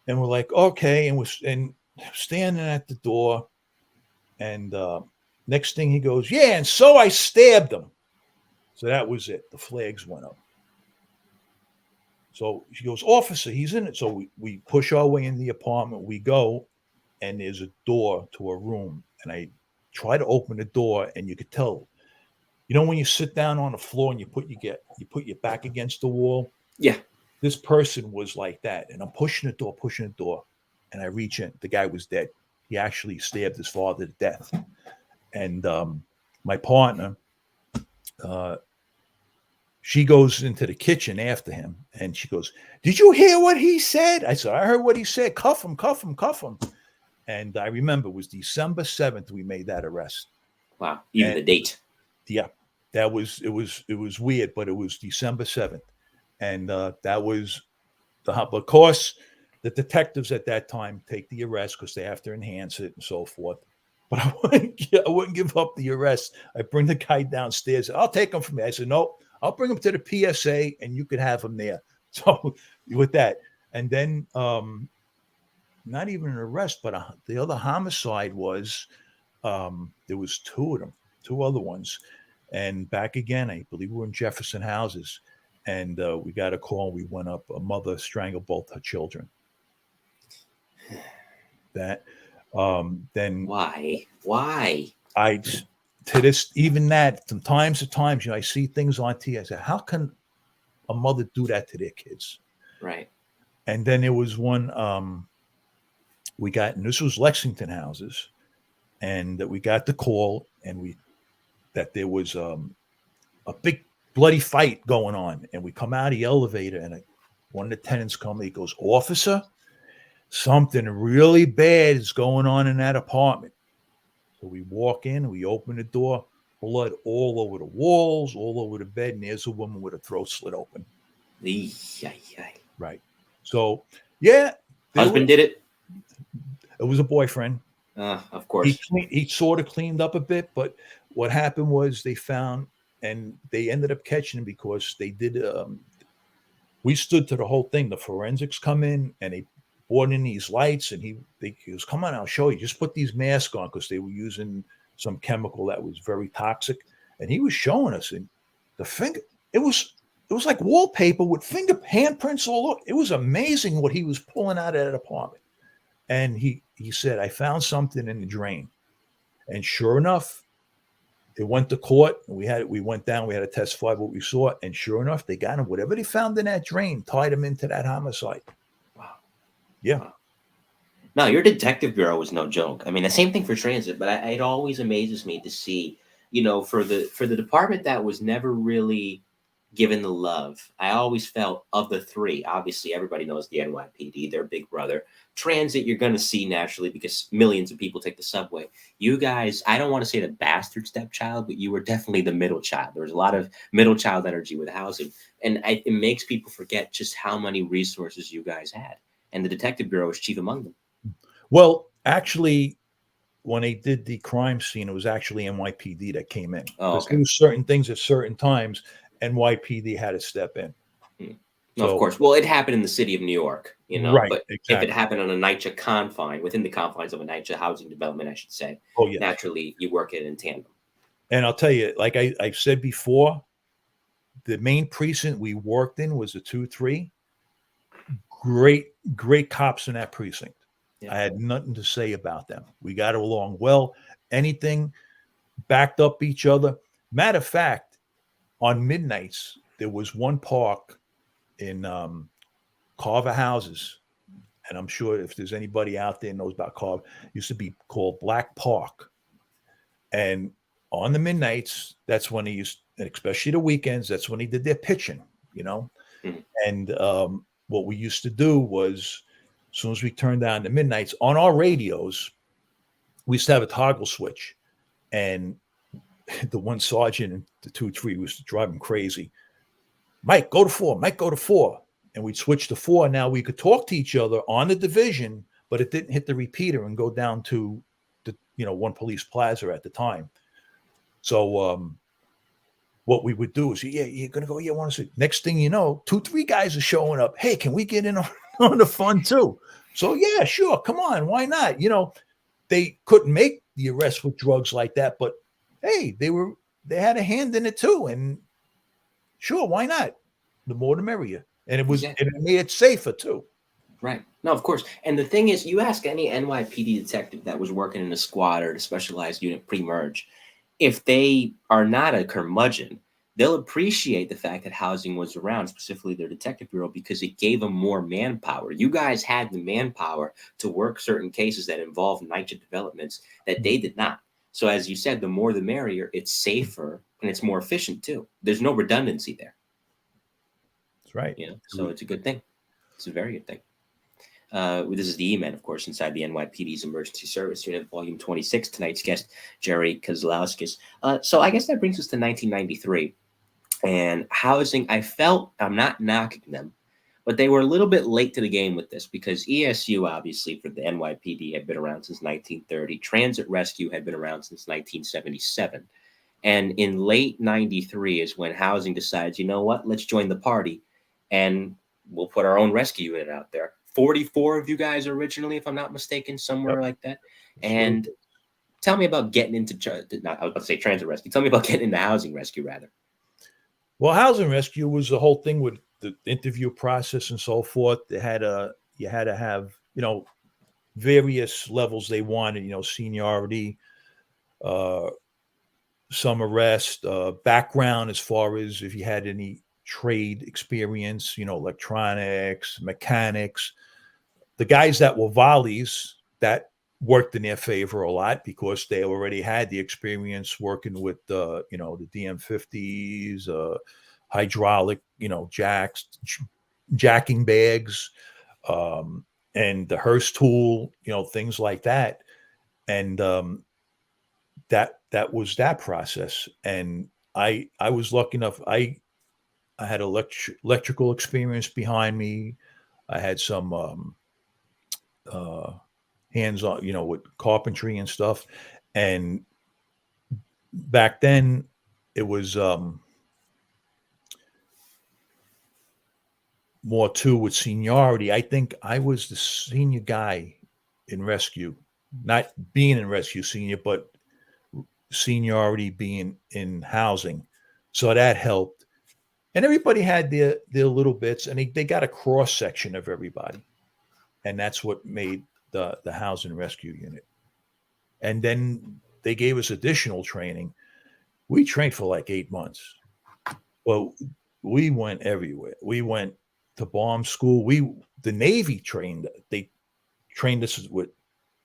And we're like, okay. And we're standing at the door, and next thing he goes, yeah, and so I stabbed him. So that was it. The flags went up. So she goes, officer, he's in it. So we push our way in the apartment. We go, and there's a door to a room. And I try to open the door, and you could tell, when you sit down on the floor and you put your back against the wall? Yeah. This person was like that. And I'm pushing the door, and I reach in. The guy was dead. He actually stabbed his father to death. And my partner, she goes into the kitchen after him, and she goes, did you hear what he said? I said, I heard what he said. Cuff him. And I remember it was December 7th we made that arrest. Wow. Even the date. Yeah. It was weird, but it was December 7th. And that was of course, The detectives at that time take the arrest because they have to enhance it and so forth. But I wouldn't give up the arrest. I bring the guy downstairs. I'll take him from me. I said, no, I'll bring him to the PSA and you can have him there. So with that, and then not even an arrest, but the other homicide was there was two of them, two other ones. And back again, I believe we were in Jefferson houses. And we got a call. We went up. A mother strangled both her children. That then why I to this even that from times to times, I see things on TV. I say, how can a mother do that to their kids? Right. And then there was one we got, and this was Lexington houses, and that we got the call, and that there was a big bloody fight going on, and we come out of the elevator, and one of the tenants comes. He goes, "Officer, something really bad is going on in that apartment." So we walk in, we open the door, blood all over the walls, all over the bed, and there's a woman with her throat slit open. Right. So, yeah. Husband did it? It was a boyfriend. Of course. He sort of cleaned up a bit, but what happened was they found, and they ended up catching him because they did, we stood to the whole thing. The forensics come in, and they brought in these lights, and he goes, "Come on, I'll show you. Just put these masks on," because they were using some chemical that was very toxic. And he was showing us, and the finger, it was like wallpaper with handprints all over. It was amazing what he was pulling out of that apartment. And he said, "I found something in the drain." And sure enough, it went to court. We went down, we had to testify what we saw. And sure enough, they got him. Whatever they found in that drain tied him into that homicide. Wow. Yeah. Wow. No, your detective bureau was no joke. I mean, the same thing for transit, but it always amazes me to see, for the department that was never really given the love. I always felt of the three, obviously everybody knows the NYPD, they're big brother. Transit, you're going to see naturally because millions of people take the subway. You guys, I don't want to say the bastard stepchild, but you were definitely the middle child. There was a lot of middle child energy with housing. And it makes people forget just how many resources you guys had. And the detective bureau was chief among them. Well, actually, when they did the crime scene, it was actually NYPD that came in. Oh, okay. There were certain things at certain times, NYPD had to step in. So, of course. Well, it happened in the city of New York, right, but exactly. If it happened on a NYCHA confine, within the confines of a NYCHA housing development, I should say, yes. Naturally, you work it in tandem. And I'll tell you, like I've said before, the main precinct we worked in was a 2-3. Great cops in that precinct. Yeah. I had nothing to say about them. We got along well. Anything, backed up each other. Matter of fact, on midnights, there was one park in Carver Houses, and I'm sure if there's anybody out there knows about Carver, it used to be called Black Park. And on the midnights, that's when he used, and especially the weekends, that's when he did their pitching, Mm-hmm. And what we used to do was, as soon as we turned down the midnights, on our radios, we used to have a toggle switch. And the one sergeant in the 2-3 was driving crazy. "Mike, go to 4. Mike, go to 4." And we'd switch to 4. Now we could talk to each other on the division, but it didn't hit the repeater and go down to the, one police plaza at the time. So what we would do is, "Yeah, you're going to go. Yeah, I want to see." Next thing you know, 2-3 guys are showing up. "Hey, can we get in on the fun too?" So yeah, sure. Come on. Why not? They couldn't make the arrest with drugs like that, but hey, they had a hand in it too. And sure, why not? The more the merrier. And it made it safer too. Right. No, of course. And the thing is, you ask any NYPD detective that was working in a squad or a specialized unit pre-merge, if they are not a curmudgeon, they'll appreciate the fact that housing was around, specifically their detective bureau, because it gave them more manpower. You guys had the manpower to work certain cases that involve NYCHA developments that they did not. So as you said, the more the merrier. It's safer and it's more efficient too. There's no redundancy there. That's right. So it's a good thing. It's a very good thing. This is the E-Man, of course, inside the NYPD's Emergency Service Unit, Volume 26. Tonight's guest, Jerry Kazlauskas. So I guess that brings us to 1993. And housing, I'm not knocking them, but they were a little bit late to the game with this because ESU, obviously, for the NYPD had been around since 1930. Transit Rescue had been around since 1977. And in late 93 is when housing decides, you know what, let's join the party and we'll put our own rescue unit out there. 44 of you guys originally, if I'm not mistaken, somewhere like that. And tell me about getting into, I was about to say transit rescue. Tell me about getting into housing rescue, rather. Well, housing rescue was the whole thing with the interview process and so forth. You had to have, various levels they wanted, seniority, some arrest, background as far as if you had any trade experience, electronics, mechanics. The guys that were volleys, that worked in their favor a lot because they already had the experience working with the DM50s, hydraulic, jacks, jacking bags, and the Hearst tool, things like that. And that was that process. And I was lucky enough. I had electrical experience behind me. I had some hands on, with carpentry and stuff. And back then it was more too with seniority. I think I was the senior guy in rescue, not being in rescue senior, but seniority being in housing. So that helped. And everybody had their little bits, and they got a cross section of everybody. And that's what made the housing rescue unit. And then they gave us additional training. We trained for like 8 months. Well, we went everywhere. We went to bomb school. The Navy trained. They trained us with.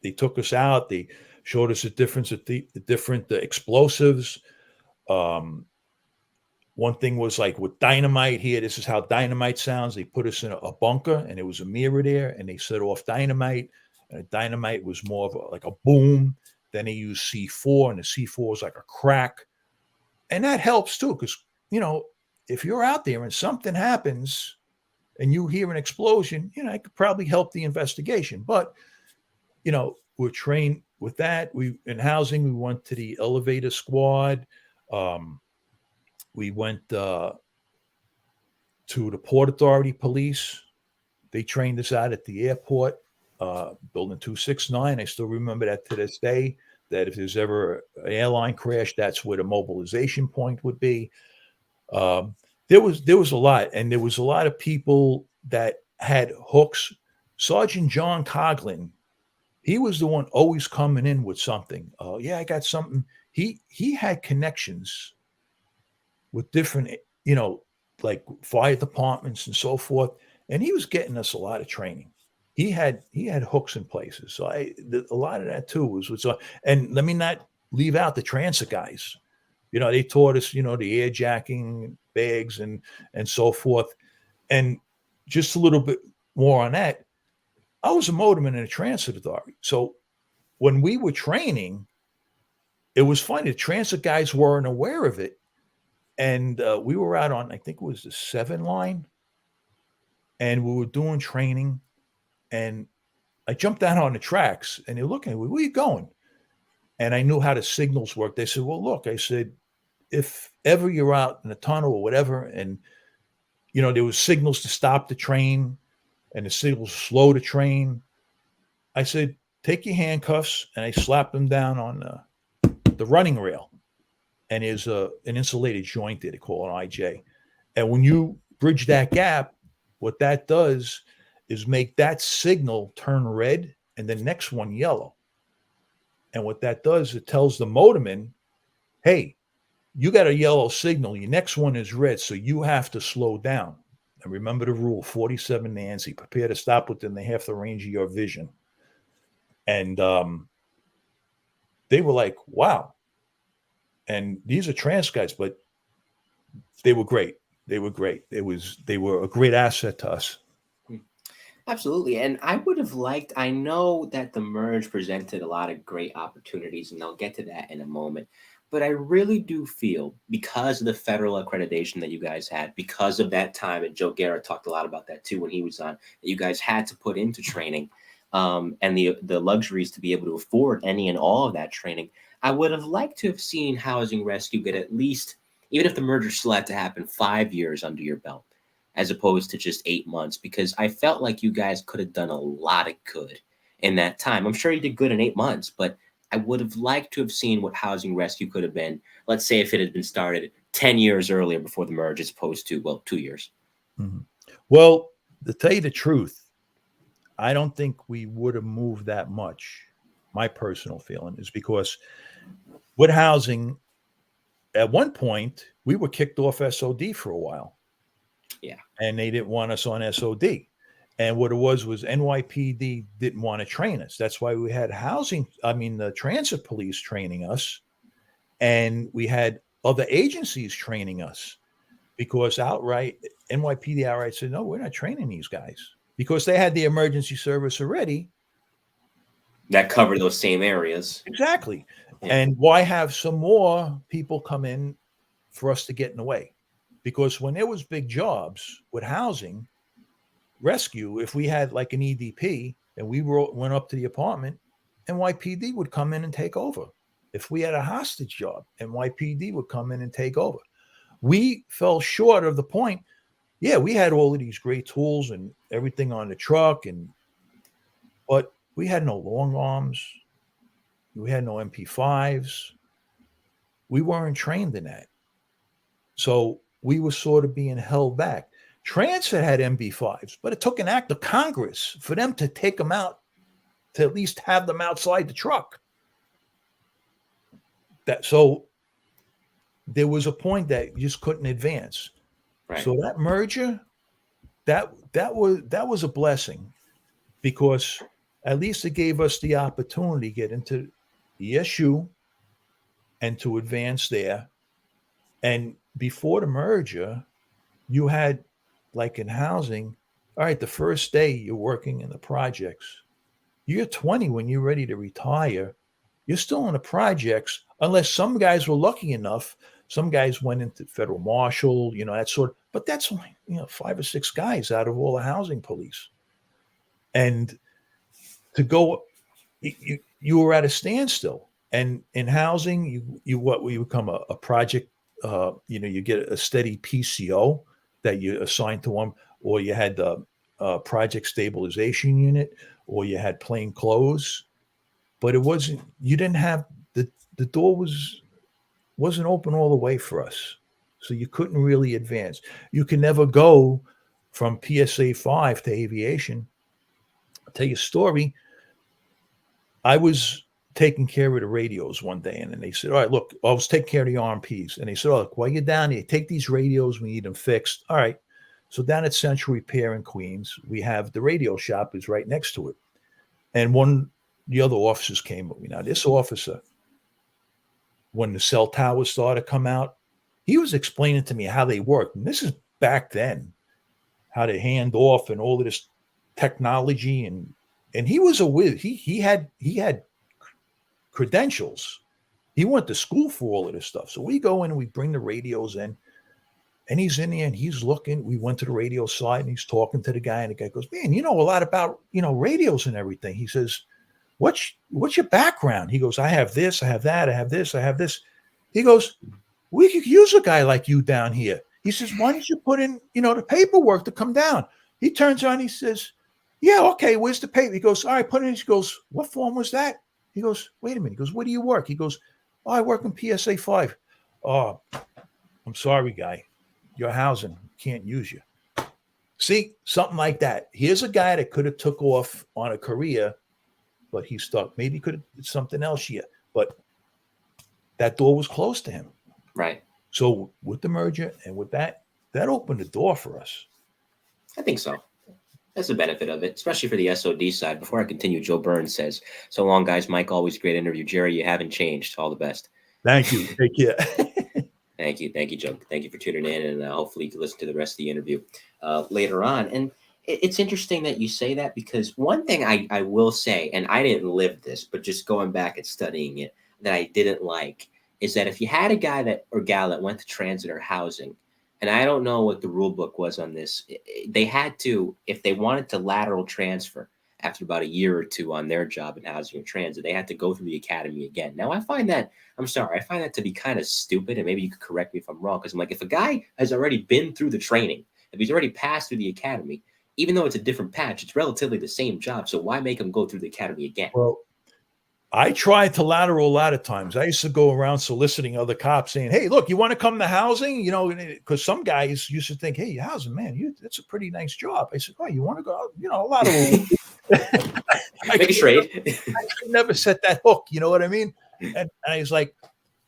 They took us out. They showed us the difference of the different explosives. One thing was like with dynamite here. This is how dynamite sounds. They put us in a bunker, and there was a mirror there, and they set off dynamite. And dynamite was more of like a boom. Then they used C4, and the C4 was like a crack, and that helps too because if you're out there and something happens and you hear an explosion, it could probably help the investigation. But we're trained with that. We in housing, we went to the elevator squad. We went to the Port Authority police. They trained us out at the airport, building 269. I still remember that to this day, that if there's ever an airline crash, that's where the mobilization point would be. There was a lot, and there was a lot of people that had hooks. Sergeant John Coughlin, he was the one always coming in with something. Yeah, I got something. He had connections with different, like fire departments and so forth, and he was getting us a lot of training. He had hooks in places. So a lot of that too was what's on. And let me not leave out the transit guys. They taught us, the air jacking bags and so forth. And just a little bit more on that. I was a motorman in a transit authority. So when we were training, it was funny. The transit guys weren't aware of it. And we were out on, I think it was the 7 line. And we were doing training. And I jumped out on the tracks, and they're looking at me, where are you going? And I knew how the signals worked. They said, well, look, I said, if ever you're out in a tunnel or whatever, and, there was signals to stop the train and the signals slow the train, I said, take your handcuffs, and I slapped them down on the running rail. And there's an insulated joint there, they call an IJ. And when you bridge that gap, what that does is make that signal turn red and the next one yellow. And what that does, it tells the motorman, hey, you got a yellow signal. Your next one is red, so you have to slow down. And remember the rule, 47 Nancy, prepare to stop within the half the range of your vision. And they were like, wow. And these are trans guys, but they were great. They were great. They were a great asset to us. Absolutely. And I would have liked, I know that the merge presented a lot of great opportunities, and I'll get to that in a moment. But I really do feel, because of the federal accreditation that you guys had, because of that time, and Joe Garrett talked a lot about that too when he was on, that you guys had to put into training, and the luxuries to be able to afford any and all of that training. I would have liked to have seen housing rescue get at least, even if the merger still had to happen, 5 years under your belt, as opposed to just 8 months, because I felt like you guys could have done a lot of good in that time. I'm sure you did good in 8 months, but I would have liked to have seen what housing rescue could have been. Let's say if it had been started 10 years earlier before the merge, as opposed to, well, 2 years. Mm-hmm. Well, to tell you the truth, I don't think we would have moved that much. My personal feeling is because with housing, at one point, we were kicked off SOD for a while. Yeah. And they didn't want us on SOD. And what it was NYPD didn't want to train us. That's why we had the transit police training us. And we had other agencies training us, because NYPD outright said, no, we're not training these guys, because they had the emergency service already. That covered those same areas. Exactly. Yeah. And why have some more people come in for us to get in the way? Because when there was big jobs with housing rescue, if we had like an EDP and we went up to the apartment, NYPD would come in and take over. If we had a hostage job, NYPD would come in and take over. We fell short of the point. Yeah, we had all of these great tools and everything on the truck, but we had no long arms. We had no MP5s. We weren't trained in that. So we were sort of being held back. Transit had MB5s, but it took an act of Congress for them to take them out, to at least have them outside the truck. So there was a point that you just couldn't advance. Right. So that merger, that was a blessing, because at least it gave us the opportunity to get into the ESU and to advance there. And before the merger, you had, like in housing, all right, the first day you're working in the projects, you're 20 when you're ready to retire. You're still in the projects, unless some guys were lucky enough. Some guys went into federal marshal, that sort of, but that's only, 5 or 6 guys out of all the housing police. And to go, you were at a standstill. And in housing, we become a project, you get a steady PCO that you assign to them, or you had the project stabilization unit, or you had plain clothes. But you didn't have, the door wasn't open all the way for us. So you couldn't really advance. You can never go from PSA 5 to aviation. I'll tell you a story. I was taking care of the radios one day, and then they said, all right, look, I was taking care of the RMPs. And they said, oh, look, while you're down here, take these radios, we need them fixed. All right. So down at Central Repair in Queens, we have the radio shop is right next to it. And the other officers came with me. Now, this officer, when the cell towers started to come out, he was explaining to me how they worked. And this is back then, how they hand off and all of this technology. And he was he had credentials. He went to school for all of this stuff. So we go in and we bring the radios in, and he's in there and he's looking. We went to the radio side and he's talking to the guy, and the guy goes, man, you know a lot about, radios and everything. He says, what's your background? He goes, I have this, I have that, I have this, I have this. He goes, we could use a guy like you down here. He says, why don't you put in, the paperwork to come down? He turns around, he says, yeah, okay, where's the paper? He goes, all right, put it in. He goes, what form was that? He goes, wait a minute. He goes, where do you work? He goes, oh, I work in PSA 5. Oh, I'm sorry, guy. Your housing can't use you. See, something like that. Here's a guy that could have took off on a career, but he's stuck. Maybe he could have did something else here, but that door was closed to him. Right. So with the merger and with that opened the door for us. I think so. That's the benefit of it, especially for the SOD side. Before I continue, Joe Burns says, so long, guys. Mike, always great interview. Jerry, you haven't changed. All the best. Thank you. Take care. Thank you, Joe. Thank you for tuning in, and hopefully you can listen to the rest of the interview later on. And it's interesting that you say that, because one thing I will say, and I didn't live this, but just going back and studying it, that I didn't like is that if you had a guy that or gal that went to transit or housing, and I don't know what the rule book was on this, they had to, if they wanted to lateral transfer after about a year or two on their job in housing or transit, they had to go through the academy again. Now, I find that to be kind of stupid, and maybe you could correct me if I'm wrong, because I'm like, if a guy has already been through the training, if he's already passed through the academy, even though it's a different patch, it's relatively the same job. So why make him go through the academy again? Well, I tried to lateral a lot of times. I used to go around soliciting other cops saying, hey, look, you want to come to housing? Because some guys used to think, hey, housing, man, that's a pretty nice job. I said, oh, you want to go? A lateral. Make a trade. I could never set that hook. You know what I mean? And I was like,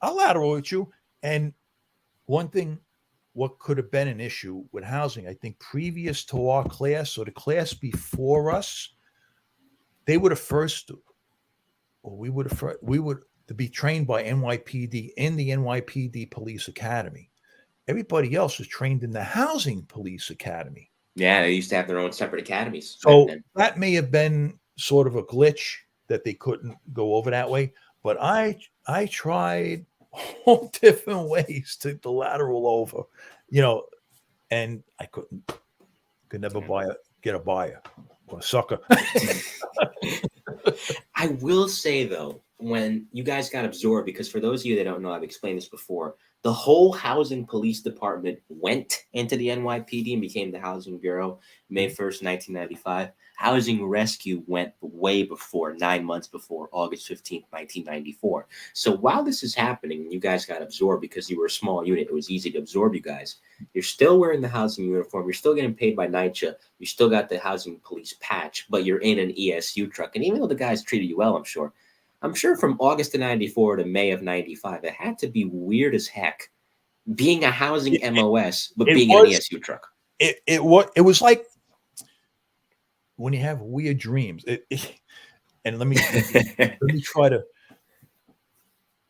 I'll lateral with you. And one thing, what could have been an issue with housing, I think previous to our class or the class before us, they were the first, or we would to be trained by NYPD in the NYPD Police Academy. Everybody else was trained in the Housing Police Academy. Yeah, they used to have their own separate academies. So that may have been sort of a glitch that they couldn't go over that way. But I tried all different ways to lateral over, and I could never get a buyer or a sucker. I will say, though, when you guys got absorbed, because for those of you that don't know, I've explained this before, the whole housing police department went into the NYPD and became the Housing Bureau May 1st, 1995. Housing Rescue went way before, 9 months before, August 15th, 1994. So while this is happening, you guys got absorbed because you were a small unit. It was easy to absorb you guys. You're still wearing the housing uniform. You're still getting paid by NYCHA. You still got the housing police patch, but you're in an ESU truck. And even though the guys treated you well, I'm sure from August of 94 to May of 95, it had to be weird as heck being a housing MOS, but being in an ESU truck. It was like when you have weird dreams. And let me try to.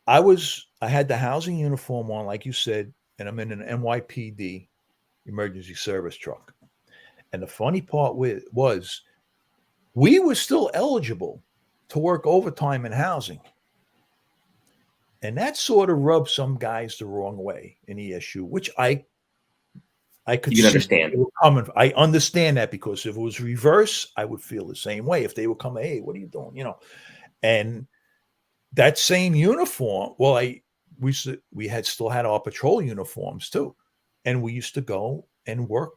I had the housing uniform on, like you said, and I'm in an NYPD emergency service truck. And the funny part was we were still eligible to work overtime in housing. And that sort of rubbed some guys the wrong way in ESU, which I could understand. I understand that, because if it was reverse, I would feel the same way. If they were coming, hey, what are you doing? And that same uniform, well, we still had our patrol uniforms too. And we used to go and work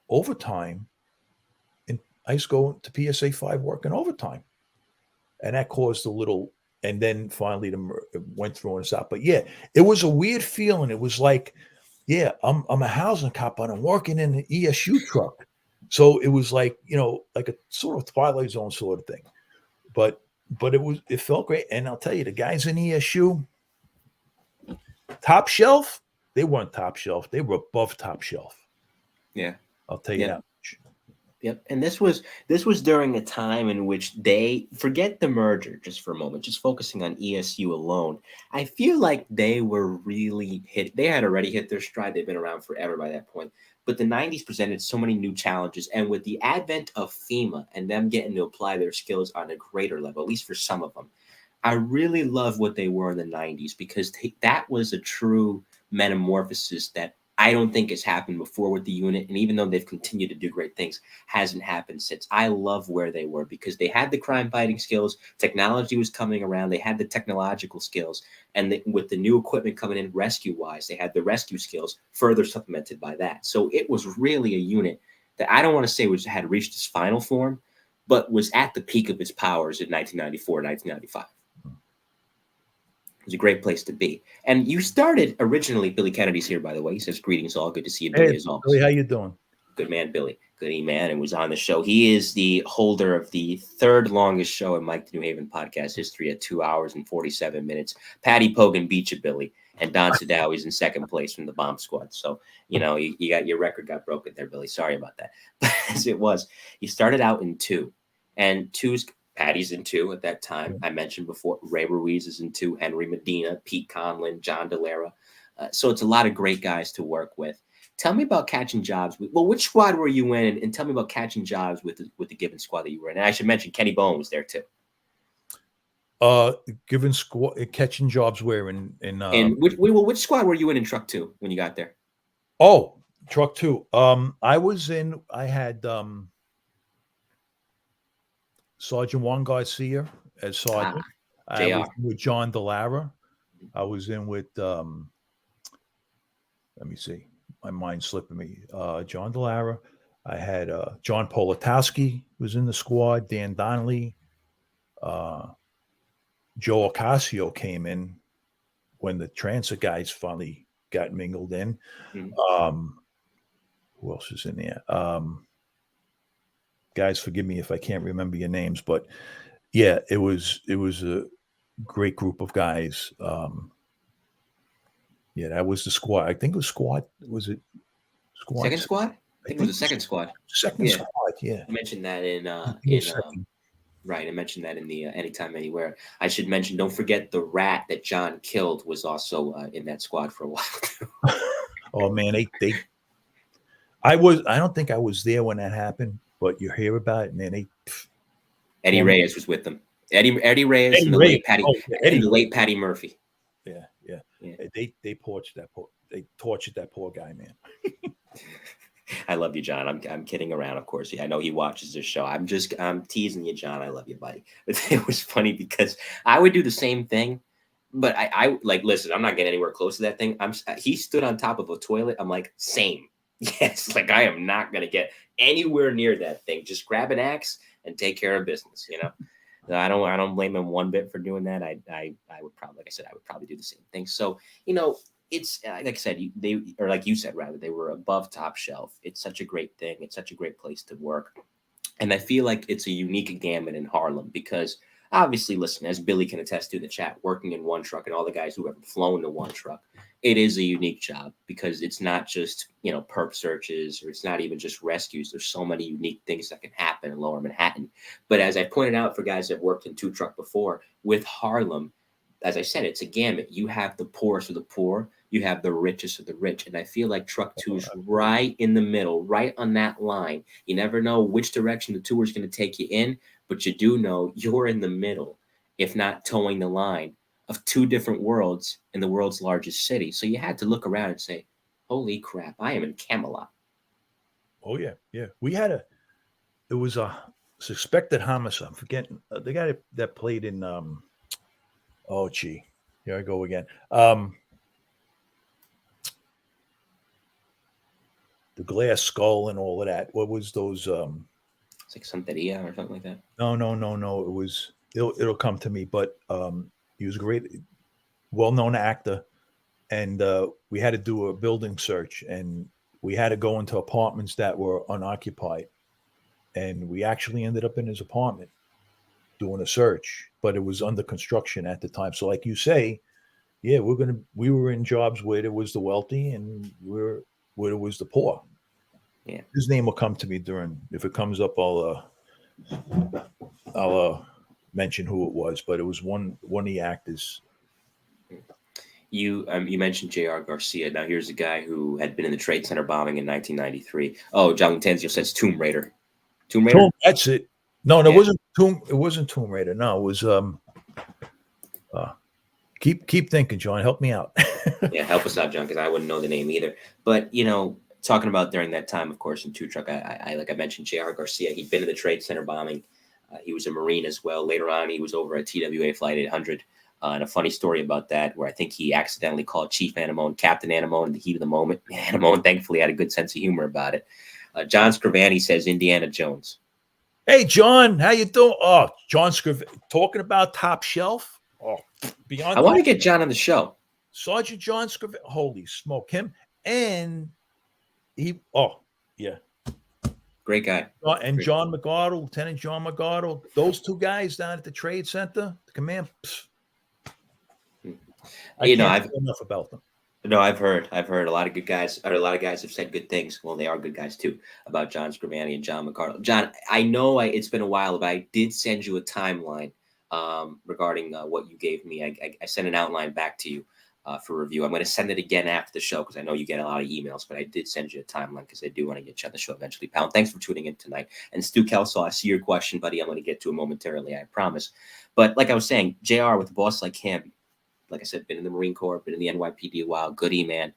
overtime. And I used to go to PSA 5 working overtime. And that caused a little, and then finally it went through and stopped. But yeah, it was a weird feeling. It was like, yeah, I'm a housing cop, but I'm working in an ESU truck. So it was like, like a sort of Twilight Zone sort of thing. But it felt great. And I'll tell you, the guys in ESU, top shelf, they weren't top shelf. They were above top shelf. Yeah. I'll tell you that much. Yep. And this was during a time in which they forget the merger just for a moment, just focusing on ESU alone. I feel like they were really they had already hit their stride. They've been around forever by that point. But the 90s presented so many new challenges. And with the advent of FEMA and them getting to apply their skills on a greater level, at least for some of them, I really love what they were in the 90s, because that was a true metamorphosis that I don't think has happened before with the unit. And even though they've continued to do great things, hasn't happened since. I love where they were, because they had the crime fighting skills. Technology was coming around. They had the technological skills. And with the new equipment coming in rescue wise, they had the rescue skills further supplemented by that. So it was really a unit that I don't want to say had reached its final form, but was at the peak of its powers in 1994, 1995. It was a great place to be. And you started originally, Billy Kennedy's here, by the way. He says, greetings all. Good to see you, Billy, as always. Billy, how you doing? Good man, Billy. Good man, and was on the show. He is the holder of the third longest show in Mike the New Haven podcast history at 2 hours and 47 minutes. Patty Pogan beat you, Billy. And Don Sadawi's in second place from the Bomb Squad. So, you got your record got broken there, Billy. Sorry about that. But as it was, you started out in 2. And 2's Patty's in 2 at that time. I mentioned before, Ray Ruiz is in 2, Henry Medina, Pete Conlon, John DeLera. So it's a lot of great guys to work with. Tell me about catching jobs. Well, which squad were you in? And tell me about catching jobs with the given squad that you were in. And I should mention Kenny Bowen was there too. Giving squad catching jobs where in And which squad were you in truck 2 when you got there? truck 2. I had Sergeant Juan Garcia as sergeant. I was JR. with John Delara. I was in with let me see, my mind's slipping me. John Delara. I had John Politowski was in the squad. Dan Donnelly. Joe Ocasio came in when the transit guys finally got mingled in. Mhm. Who else is in there? Guys, forgive me if I can't remember your names, but yeah, it was a great group of guys. Yeah, that was the squad. I think it was squad. Was it squad? Second squad? I I think it was think the second squad. second Yeah. squad. Yeah, I mentioned that I think it was second. right. I mentioned that in the Anytime Anywhere. I should mention, don't forget the rat that John killed was also in that squad for a while too. Oh man, I don't think I was there when that happened, but you hear about it, man. Eddie Well, Reyes was with them. Eddie Reyes Eddie and the Ray. late Patty Oh, yeah, Eddie and the Ray. late Patty Murphy. Yeah, yeah. Yeah. They tortured that poor guy, man. I love you, John. I'm kidding around, of course. I know he watches this show. I'm teasing you, John. I love you, buddy. But it was funny because I would do the same thing, but I like, listen, I'm not getting anywhere close to that thing. He stood on top of a toilet. I'm like, same. Yes, like I am not gonna get anywhere near that thing. Just grab an axe and take care of business. So I don't blame him one bit for doing that. I would probably, like I said, I would probably do the same thing. So it's like I said, like you said, rather, they were above top shelf. It's such a great thing. It's such a great place to work. And I feel like it's a unique gamut in Harlem because obviously, listen, as Billy can attest to in the chat, working in one truck and all the guys who have flown to one truck, it is a unique job because it's not just, perp searches, or it's not even just rescues. There's so many unique things that can happen in Lower Manhattan. But as I pointed out for guys that worked in two truck before, with Harlem, as I said, it's a gamut. You have the poorest of the poor, you have the richest of the rich. And I feel like truck 2 is right in the middle, right on that line. You never know which direction the tour is going to take you in, but you do know you're in the middle, if not towing the line of two different worlds in the world's largest city. So you had to look around and say, holy crap, I am in Camelot. Oh yeah, yeah. It was a suspected homicide. I'm forgetting the guy that played in oh gee, here I go again. The glass skull and all of that. What was those? It's like Santeria or something like that. No. It was. It'll come to me. But he was a great, well-known actor, and we had to do a building search, and we had to go into apartments that were unoccupied, and we actually ended up in his apartment doing a search, but it was under construction at the time. So, like you say, yeah, we were in jobs where there was the wealthy and where it was the poor. Yeah. His name will come to me if it comes up, I'll mention who it was, but it was one of the actors. You mentioned J.R. Garcia. Now here's a guy who had been in the Trade Center bombing in 1993. Oh, John Tenzio says Tomb Raider. Tomb Raider. That's it. No, it wasn't Tomb. It wasn't Tomb Raider. No, it was Keep thinking, John. Help me out. Yeah, help us out, John, because I wouldn't know the name either. But talking about during that time, of course, in two truck, I like I mentioned J.R. Garcia. He'd been in the Trade Center bombing. He was a Marine as well. Later on, he was over at TWA Flight 800. And a funny story about that, where I think he accidentally called Chief Anamone Captain Anamone in the heat of the moment. Anamone thankfully had a good sense of humor about it. John Scrivani says Indiana Jones. Hey, John, how you doing? Oh, John Scrivani, talking about top shelf. Oh, beyond. I want to get John on the show. Sergeant John Scrivani. Holy smoke, him and he. Oh, yeah. Great guy. And Great. John McArdle, Lieutenant John McArdle, those two guys down at the Trade Center, the command. I can't say enough about them. No, I've heard a lot of good guys, or a lot of guys have said good things. Well, they are good guys too, about John Scrivani and John McArdle. John, I know it's been a while, but I did send you a timeline regarding what you gave me. I sent an outline back to you. for review. I'm going to send it again after the show because I know you get a lot of emails, but I did send you a timeline because I do want to get you on the show eventually. Pound, thanks for tuning in tonight. And Stu Kelso, I see your question, buddy. I'm going to get to it momentarily, I promise. But like I was saying, JR, with a boss like him, like I said, been in the Marine Corps, been in the NYPD a while, good E-man.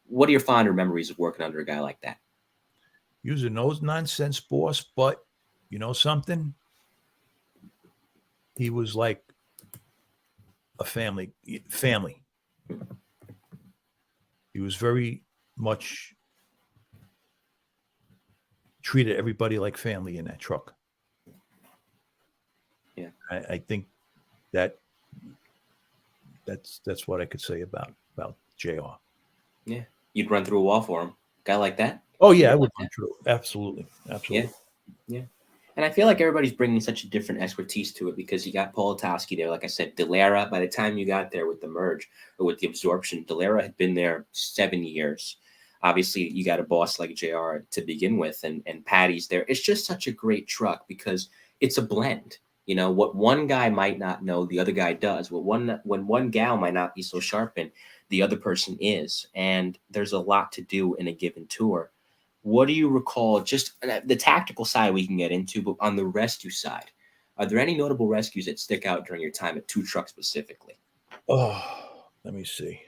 What are your fonder memories of working under a guy like that? He was a no-nonsense boss, but you know something? He was like a family. He was very much treated everybody like family in that truck. Yeah, I think that's what I could say about JR. Yeah, you'd run through a wall for him, guy like that. Oh yeah, I would run through. Absolutely. Yeah. And I feel like everybody's bringing such a different expertise to it because you got Politowski there. Like I said, Delara, by the time you got there with the merge or with the absorption, Delara had been there 7 years. Obviously, you got a boss like JR to begin with, and Patty's there. It's just such a great truck because it's a blend. You know, what one guy might not know, the other guy does. When one gal might not be so sharp in, the other person is. And there's a lot to do in a given tour. What do you recall, just the tactical side we can get into, but on the rescue side, are there any notable rescues that stick out during your time at Two Truck specifically? Oh, let me see.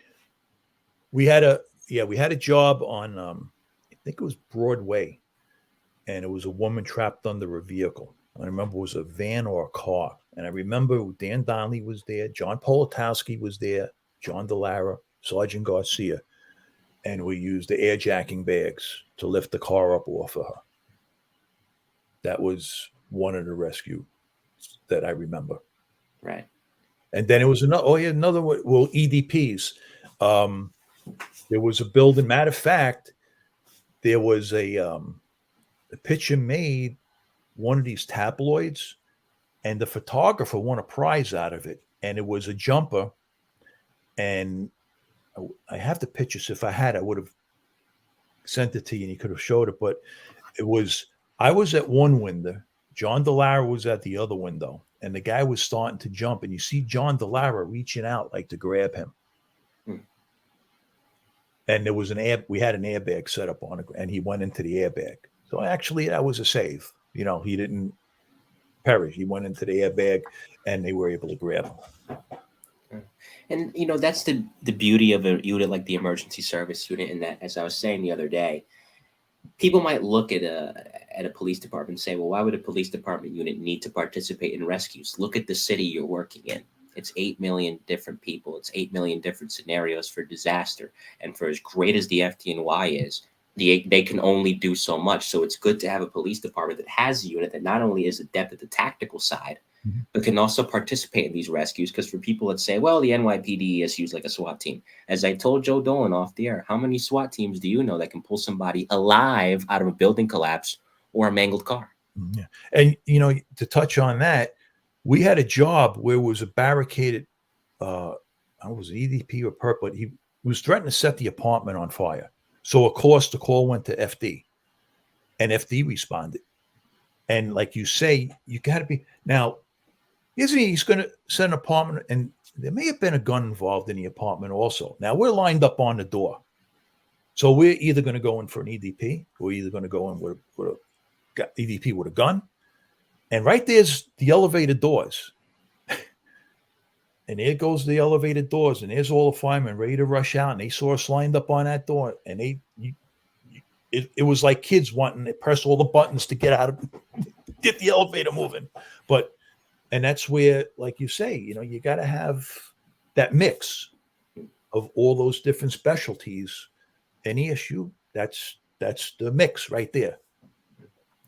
We had a job on, I think it was Broadway, and it was a woman trapped under a vehicle. I remember it was a van or a car. And I remember Dan Donnelly was there, John Politowski was there, John Delara, Sergeant Garcia. And we used the air jacking bags to lift the car up off of her. That was one of the rescues that I remember. Right. And then it was another one. Well, EDPs. There was a building. Matter of fact, there was a picture made, one of these tabloids, and the photographer won a prize out of it. And it was a jumper. And I have the pictures. If I had, I would have sent it to you and you could have showed it. But I was at one window. John Delara was at the other window. And the guy was starting to jump. And you see John Delara reaching out like to grab him. And there was we had an airbag set up on it, and he went into the airbag. So actually, that was a save. You know, he didn't perish. He went into the airbag, and they were able to grab him. And you know, that's the beauty of a unit like the emergency service unit. In that, as I was saying the other day, people might look at a police department and say, "Well, why would a police department unit need to participate in rescues? Look at the city you're working in. It's 8 million different people. It's 8 million different scenarios for disaster. And for as great as the FDNY is, they can only do so much. So it's good to have a police department that has a unit that not only is adept at the tactical side, but can also participate in these rescues. Because for people that say, well, the NYPD is used like a SWAT team. As I told Joe Dolan off the air, how many SWAT teams do you know that can pull somebody alive out of a building collapse or a mangled car? Yeah. And, you know, to touch on that, we had a job where it was a barricaded, I was an EDP or perp, but he was threatening to set the apartment on fire. So, of course, the call went to FD, and FD responded. And like you say, you got to be now. He's going to set an apartment, and there may have been a gun involved in the apartment also. Now we're lined up on the door, so we're either going to go in for an EDP, or we're either going to go in with a EDP with a gun. And right there's the elevator doors. And there goes the elevator doors, and there's all the firemen ready to rush out, and they saw us lined up on that door, and it was like kids wanting to press all the buttons to get the elevator moving. And that's where, like you say, you know, you got to have that mix of all those different specialties. Any issue, that's the mix right there.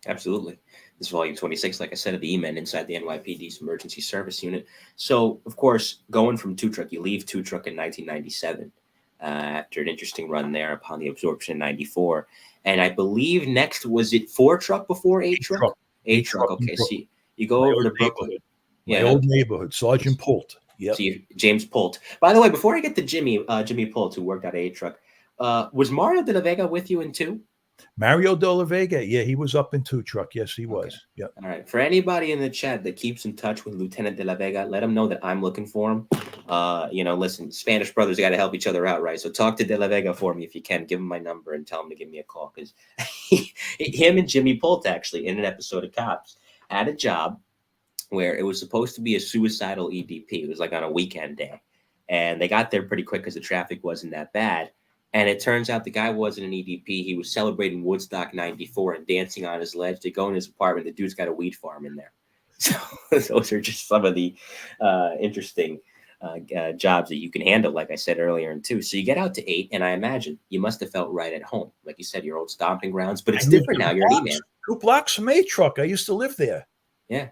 Absolutely. This is volume 26, like I said, of the E-Men inside the NYPD's emergency service unit. So, of course, going from Two Truck, you leave Two Truck in 1997 after an interesting run there upon the absorption in 94. And I believe next, was it 4 Truck before 8 Truck? 8 Truck, okay. See, you go over to Brooklyn. My old neighborhood, Sergeant Pult. Yeah. James Pult. By the way, before I get to Jimmy Pult, who worked at 8 Truck, was Mario de la Vega with you in 2? Mario De La Vega, yeah, he was up in two truck. Yes, he was. Okay. Yep. All right. For anybody in the chat that keeps in touch with Lieutenant De La Vega, let him know that I'm looking for him. Listen, Spanish brothers got to help each other out, right? So talk to De La Vega for me if you can. Give him my number and tell him to give me a call, because him and Jimmy Polt, actually, in an episode of Cops, had a job where it was supposed to be a suicidal EDP. It was like on a weekend day, and they got there pretty quick because the traffic wasn't that bad. And it turns out the guy wasn't an EDP. He was celebrating Woodstock 94 and dancing on his ledge. They go in his apartment. The dude's got a weed farm in there. So those are just some of the interesting jobs that you can handle, like I said earlier, in two. So you get out to 8, and I imagine you must have felt right at home. Like you said, your old stomping grounds, but it's different now. You're an E-man. 2 blocks from A truck. I used to live there. Yeah.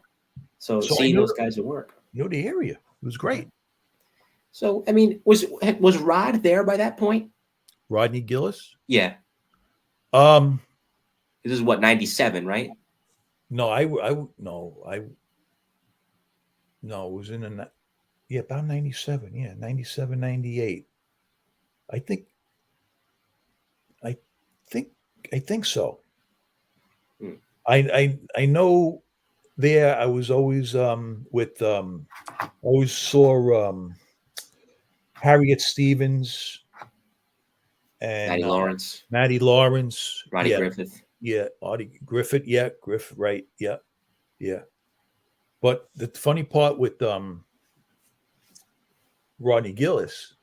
So seeing those guys at work. You know the area. It was great. So, I mean, was Rod there by that point? Rodney Gillis? Yeah. This is what, 97, right? No, it was in about 97. Yeah, 97, 98. I think so. I know there I was always with always saw Harriet Stevens and Maddie Lawrence, Roddy Griffith. Yeah, Audie Griffith. Yeah, Griffith. Right. Yeah. But the funny part with Rodney Gillis,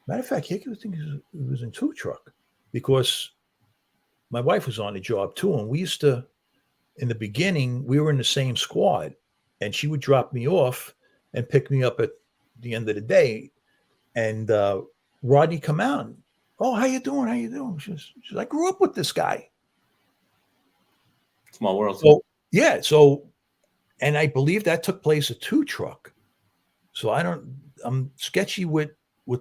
matter of fact, he was in 2 truck, because my wife was on the job too, and we used to. In the beginning, we were in the same squad, and she would drop me off and pick me up at the end of the day. And Rodney come out. And, oh, how you doing? How you doing? She's I grew up with this guy. Small world. So yeah. So, and I believe that took place at 2 truck. So I'm sketchy with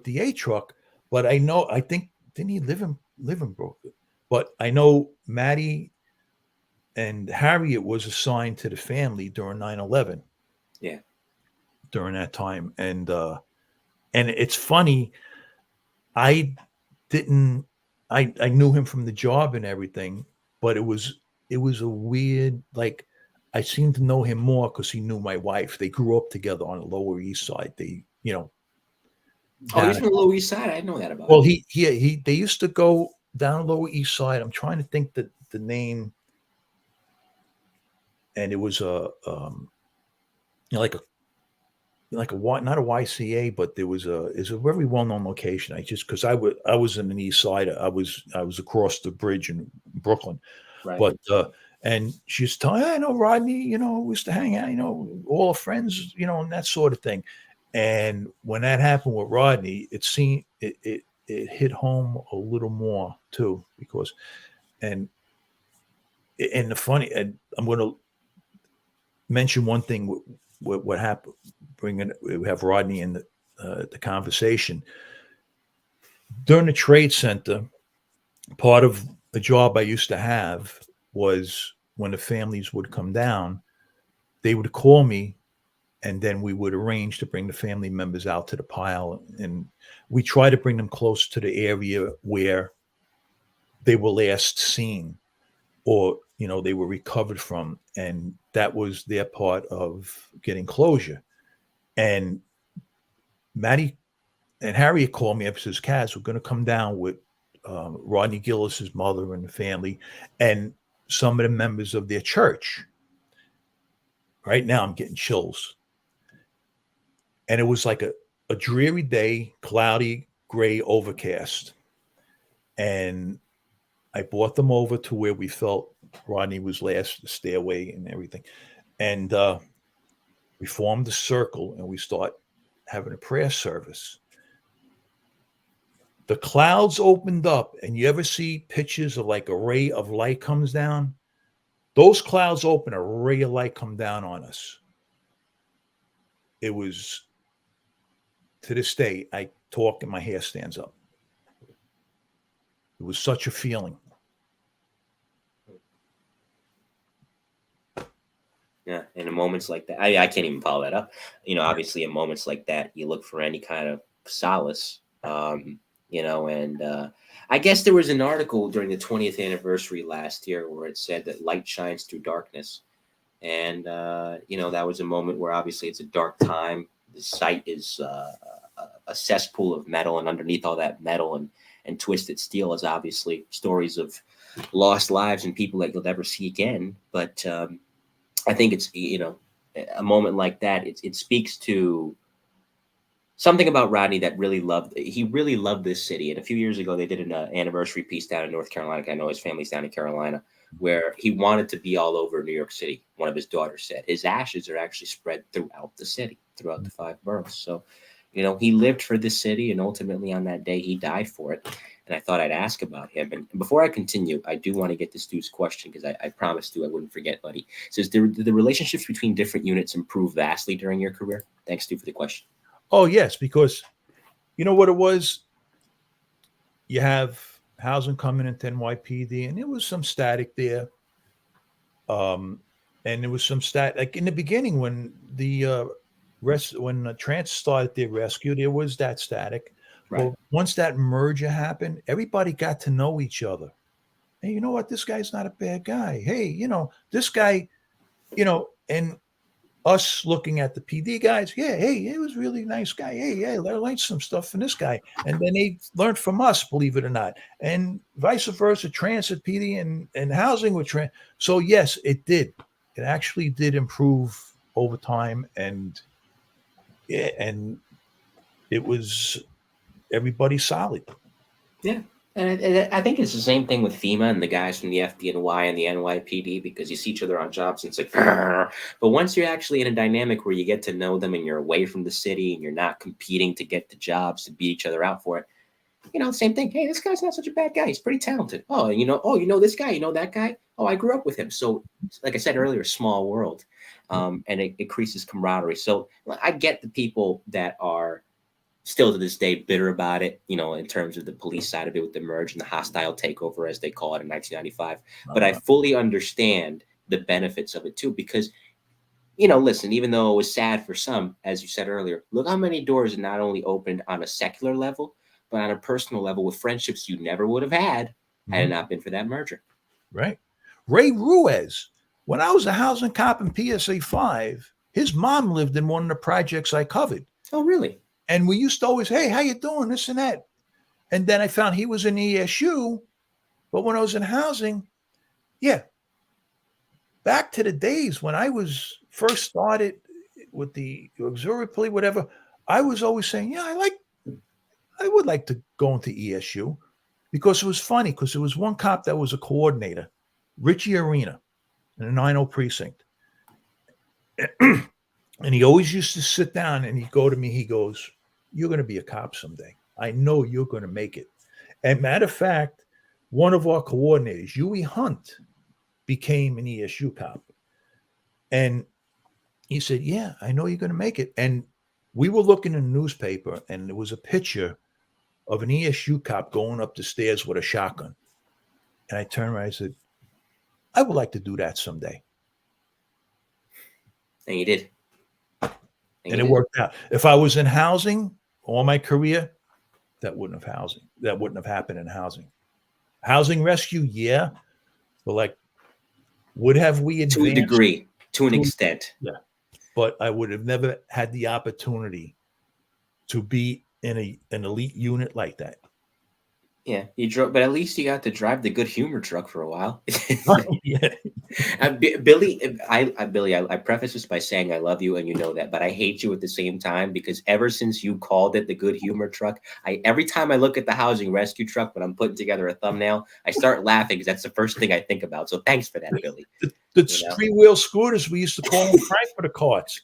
the A truck, but I think didn't he live in Brooklyn? But I know Maddie and Harriet was assigned to the family during 9/11. Yeah. During that time. And it's funny. I knew him from the job and everything, but it was a weird, like, I seemed to know him more because he knew my wife. They grew up together on the Lower East Side. They, he's from the Lower East Side. I didn't know that about him. Well, they used to go down the Lower East Side. I'm trying to think the name. And it was like a not a YCA, but there was a very well-known location. Because I was in the East Side. I was across the bridge in Brooklyn. Right. But and she's telling, I know Rodney, we used to hang out, all our friends, and that sort of thing. And when that happened with Rodney, it hit home a little more too, because and the funny, and I'm going to mention one thing. What happened? We have Rodney in the conversation during the trade center. Part of the job I used to have was when the families would come down, they would call me, and then we would arrange to bring the family members out to the pile, and we try to bring them close to the area where they were last seen, or they were recovered from, and that was their part of getting closure. And Maddie and Harriet called me up and says, Kaz, we're going to come down with Rodney Gillis's mother and the family and some of the members of their church. Right now I'm getting chills. And it was like a dreary day, cloudy, gray, overcast. And I brought them over to where we felt Rodney was last, the stairway and everything. And we formed a circle and we start having a prayer service. The clouds opened up, and you ever see pictures of like a ray of light comes down? Those clouds open, a ray of light come down on us. It was, to this day, I talk and my hair stands up. It was such a feeling. Yeah, and in moments like that, I can't even follow that up. Obviously in moments like that, you look for any kind of solace. And I guess there was an article during the 20th anniversary last year where it said that light shines through darkness. And, that was a moment where obviously it's a dark time. The site is a cesspool of metal, and underneath all that metal and twisted steel is obviously stories of lost lives and people that you'll never see again. But I think it's, a moment like that, it speaks to something about Rodney that he really loved this city. And a few years ago, they did an anniversary piece down in North Carolina. I know his family's down in Carolina, where he wanted to be all over New York City. One of his daughters said his ashes are actually spread throughout the city, throughout the 5 boroughs. So, he lived for this city, and ultimately on that day, he died for it. And I thought I'd ask about him. And before I continue, I do want to get this dude's question, because I promised I wouldn't forget, buddy. It says, did the relationships between different units improve vastly during your career? Thanks, Stu, for the question. Oh, yes, because you know what it was? You have housing coming into NYPD, and there was some static there. And there was some like in the beginning when the trans started their rescue, there was that static. Right. But once that merger happened, everybody got to know each other. Hey, you know what? This guy's not a bad guy. Hey, this guy, and us looking at the PD guys, hey, he was a really nice guy. Hey, I learned some stuff from this guy. And then they learned from us, believe it or not. And vice versa, transit PD and housing with trans. So yes, it did. It actually did improve over time. And it was everybody solid. Yeah. And I think it's the same thing with FEMA and the guys from the FDNY and the NYPD, because you see each other on jobs and it's like, Grr. But once you're actually in a dynamic where you get to know them and you're away from the city and you're not competing to get the jobs to beat each other out for it, same thing. Hey, this guy's not such a bad guy. He's pretty talented. Oh, this guy, that guy. Oh, I grew up with him. So like I said earlier, small world. And it increases camaraderie. So I get the people that are still to this day bitter about it, in terms of the police side of it with the merge and the hostile takeover, as they call it in 1995. But I fully understand the benefits of it too, because, listen, even though it was sad for some, as you said earlier, look how many doors not only opened on a secular level, but on a personal level with friendships you never would have had had it not been for that merger. Right. Ray Ruiz, when I was a housing cop in PSA 5, his mom lived in one of the projects I covered. Oh, really? And we used to always, hey, how you doing? This and that. And then I found he was in ESU. But when I was in housing, back to the days when I was first started with the auxiliary police, whatever, I was always saying, I would like to go into ESU, because it was funny, because there was one cop that was a coordinator, Richie Arena, in the 90 precinct. And he always used to sit down and he'd go to me, he goes, you're going to be a cop someday. I know you're going to make it. And matter of fact, one of our coordinators, Huey Hunt, became an ESU cop. And he said, yeah, I know you're going to make it. And we were looking in the newspaper, and there was a picture of an ESU cop going up the stairs with a shotgun. And I turned around and I said, I would like to do that someday. And you did. And it worked out. If I was in housing all my career, that wouldn't have happened in housing. Housing rescue, yeah. But would have we advanced? To a degree, to an extent. Yeah. But I would have never had the opportunity to be in an elite unit like that. Yeah, you drove, but at least you got to drive the good humor truck for a while. Yeah. Billy, I preface this by saying I love you, and you know that, but I hate you at the same time, because ever since you called it the good humor truck, every time I look at the housing rescue truck when I'm putting together a thumbnail, I start laughing, because that's the first thing I think about. So thanks for that, Billy. The 3-wheel scooters, we used to call them Frankfurter carts.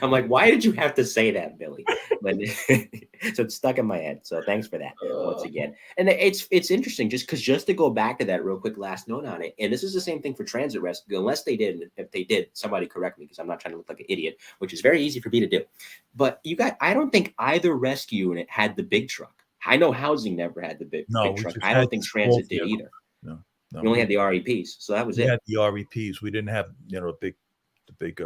I'm like, why did you have to say that, Billy? But so it's stuck in my head. So thanks for that once again. And it's interesting, just to go back to that real quick, last note on it. And this is the same thing for transit rescue, unless they did. If they did, somebody correct me, because I'm not trying to look like an idiot, which is very easy for me to do. But I don't think either rescue unit had the big truck. I know housing never had the big truck. I don't think transit did either. No. We only had the REPs, so that was it. We had the REPs. We didn't have the big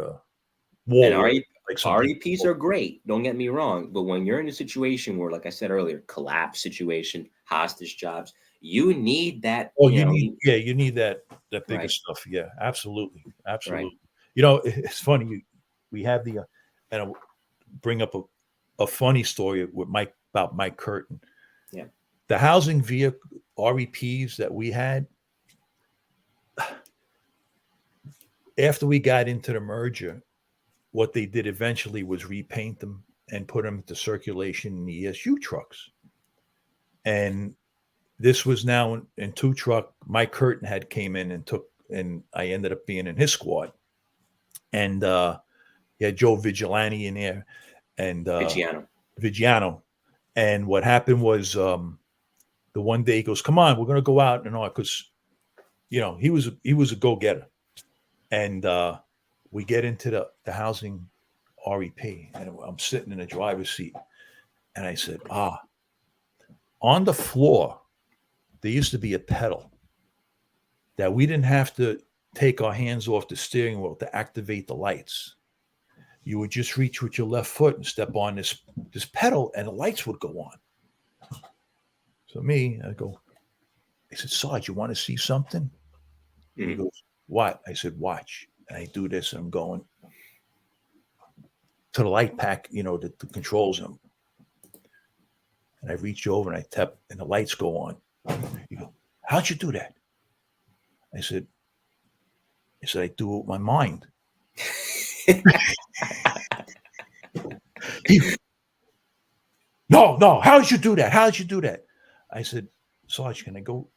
And warlord. Like some REPs people. are great. Don't get me wrong. But when you're in a situation where, like I said earlier, collapse situation, hostage jobs, you need that, Oh, you need that bigger right, stuff. Yeah, absolutely, right. absolutely. It's funny. We have and I'll bring up a funny story with about Mike Curtin. Yeah. The housing vehicle REPs that we had after we got into the merger, what they did eventually was repaint them and put them into circulation in the ESU trucks. And this was now in two truck. Mike Curtin had came in and I ended up being in his squad. And he had Joe Vigilante in there and Vigiano. And what happened was the one day he goes, "Come on, we're gonna go out and all," because he was a go-getter. And we get into the housing REP, and I'm sitting in the driver's seat, and I said, on the floor, there used to be a pedal that we didn't have to take our hands off the steering wheel to activate the lights. You would just reach with your left foot and step on this pedal, and the lights would go on. So I said, Sarge, you want to see something? Mm-hmm. He goes, what? I said, watch. And I do this, and I'm going to the light pack, the controls them. And I reach over and I tap, and the lights go on. He goes, how'd you do that? I said, I do it with my mind. No, how'd you do that? How'd you do that? I said, Sarge, can I go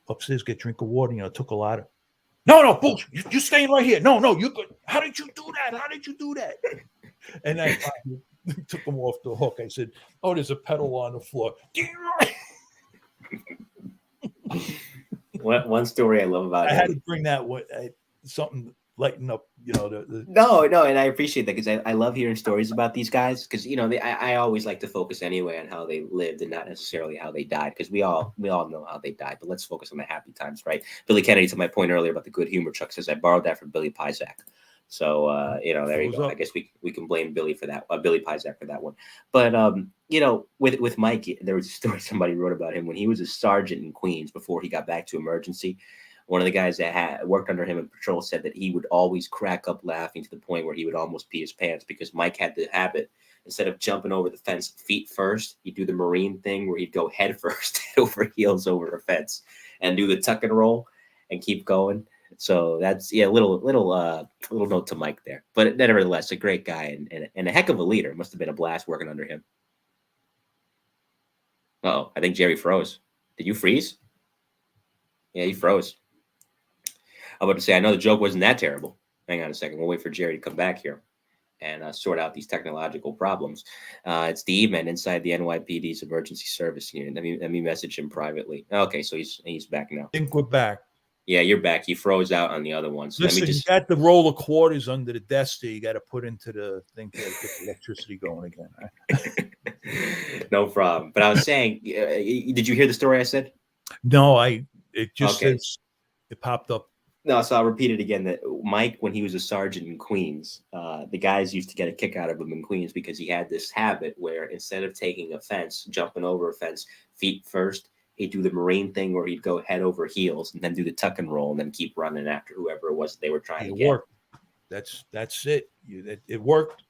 upstairs, get a drink of water? It took a lot of. No, bullshit. You're staying right here. No, you're good. How did you do that? How did you do that? And I took him off the hook. I said, oh, there's a pedal on the floor. One story I love about I had to bring that something lighten up, No, and I appreciate that because I love hearing stories about these guys because I always like to focus anyway on how they lived and not necessarily how they died because we all know how they died, but let's focus on the happy times, right? Billy Kennedy, to my point earlier about the good humor truck, says I borrowed that from Billy Pizak. So there you go. I guess we can blame Billy for that, Billy Pizak for that one. But with Mike, there was a story somebody wrote about him when he was a sergeant in Queens before he got back to emergency. One of the guys that had worked under him in patrol said that he would always crack up laughing to the point where he would almost pee his pants because Mike had the habit, instead of jumping over the fence feet first, he'd do the Marine thing where he'd go head first, head over heels over the fence and do the tuck and roll and keep going. So that's little note to Mike there. But nevertheless, a great guy and a heck of a leader. It must have been a blast working under him. I think Jerry froze. Did you freeze? Yeah, he froze. I'm about to say, I know the joke wasn't that terrible. Hang on a second. We'll wait for Jerry to come back here and sort out these technological problems. It's the E-Man inside the NYPD's emergency service unit. Let me message him privately. Okay, so he's back now. I think we're back. Yeah, you're back. He froze out on the other one. So listen, you got the roll of quarters under the desk there. You got to put into the thing to get the electricity going again. Right? No problem. But I was saying, did you hear the story I said? No, it just says it popped up. No, so I'll repeat it again. That Mike, when he was a sergeant in Queens, the guys used to get a kick out of him in Queens because he had this habit where instead of taking a fence, jumping over a fence feet first, he'd do the Marine thing where he'd go head over heels and then do the tuck and roll and then keep running after whoever it was that they were trying to get. Worked. That's it. It worked.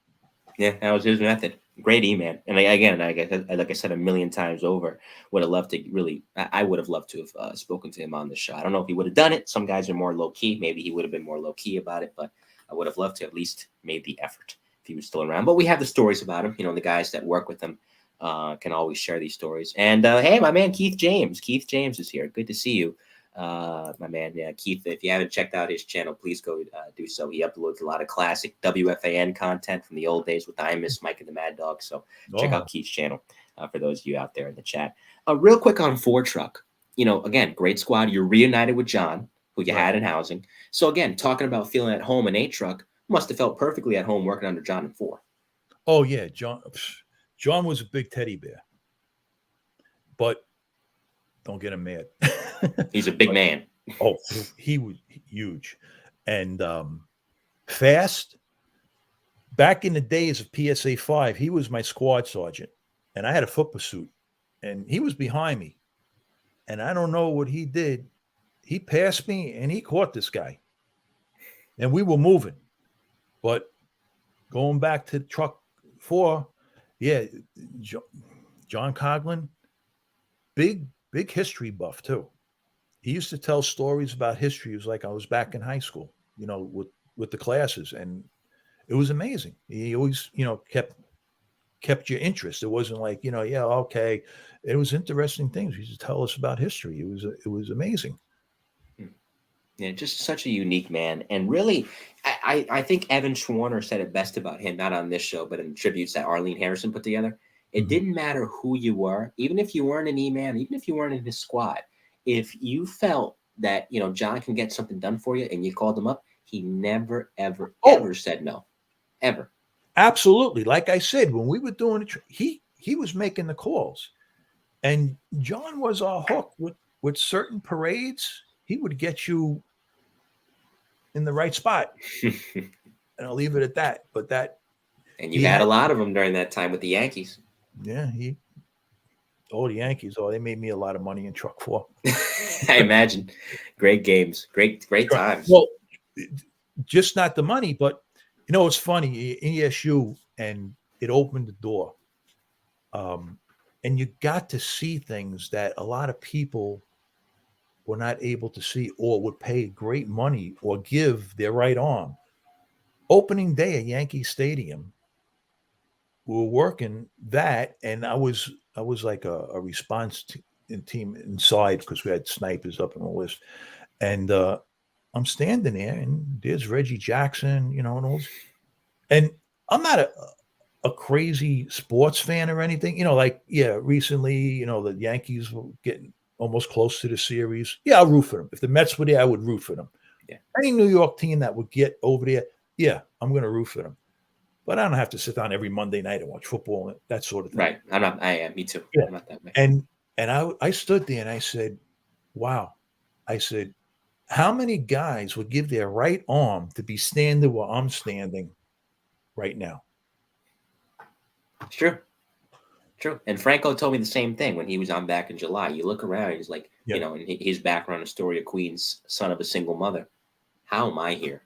Yeah, that was his method. Great E-Man. And like I said a million times over, would have loved to really, I would have loved to have spoken to him on the show. I don't know if he would have done it. Some guys are more low key. Maybe he would have been more low key about it, but I would have loved to at least made the effort if he was still around. But we have the stories about him. The guys that work with him can always share these stories. And hey, my man, Keith James is here. Good to see you. My man, Keith, if you haven't checked out his channel, please go do so. He uploads a lot of classic WFAN content from the old days with I Miss Mike and the Mad Dog. So check out Keith's channel for those of you out there in the chat. Real quick on Ford Truck, again, great squad. You're reunited with John, who you had in housing. So again, talking about feeling at home in A Truck, must have felt perfectly at home working under John and 4. Oh yeah, John was a big teddy bear, but don't get him mad. He's a big man. Oh, he was huge and fast. back in the days of PSA 5, he was my squad sergeant, and I had a foot pursuit, and he was behind me. And I don't know what he did. He passed me, and he caught this guy. And we were moving. But going back to truck 4, yeah, John Coughlin, big history buff, too. He used to tell stories about history. It was like I was back in high school, with the classes. And it was amazing. He always, kept your interest. It wasn't like, yeah, okay. It was interesting things. He used to tell us about history. It was amazing. Yeah, just such a unique man. And really, I think Evan Schwarner said it best about him, not on this show, but in tributes that Arlene Harrison put together. It didn't matter who you were, even if you weren't an E-man, even if you weren't in his squad. If you felt that, John can get something done for you and you called him up, he never, ever, ever said no. Ever. Absolutely. Like I said, when we were doing it, he was making the calls. And John was our hook with certain parades. He would get you in the right spot. And I'll leave it at that. But and you had a lot of them during that time with the Yankees. Yeah, the Yankees. They made me a lot of money in truck 4. I imagine. Great games. Great times. Well, just not the money, but it's funny, ESU, and it opened the door. And you got to see things that a lot of people were not able to see, or would pay great money or give their right arm. Opening day at Yankee Stadium, we were working that, and I was like a response team inside, because we had snipers up on the list. And I'm standing there, and there's Reggie Jackson, and all. And I'm not a crazy sports fan or anything, recently, the Yankees were getting almost close to the series. Yeah, I'll root for them. If the Mets were there, I would root for them. Yeah. Any New York team that would get over there, yeah, I'm going to root for them. But I don't have to sit down every Monday night and watch football and that sort of thing. Right. I am. Me too. Yeah. I'm not that way. And I stood there and I said, wow. I said, how many guys would give their right arm to be standing where I'm standing right now? It's true. True. And Franco told me the same thing when he was on back in July. You look around, he's like, in his background, Astoria, Queens, son of a single mother. How am I here?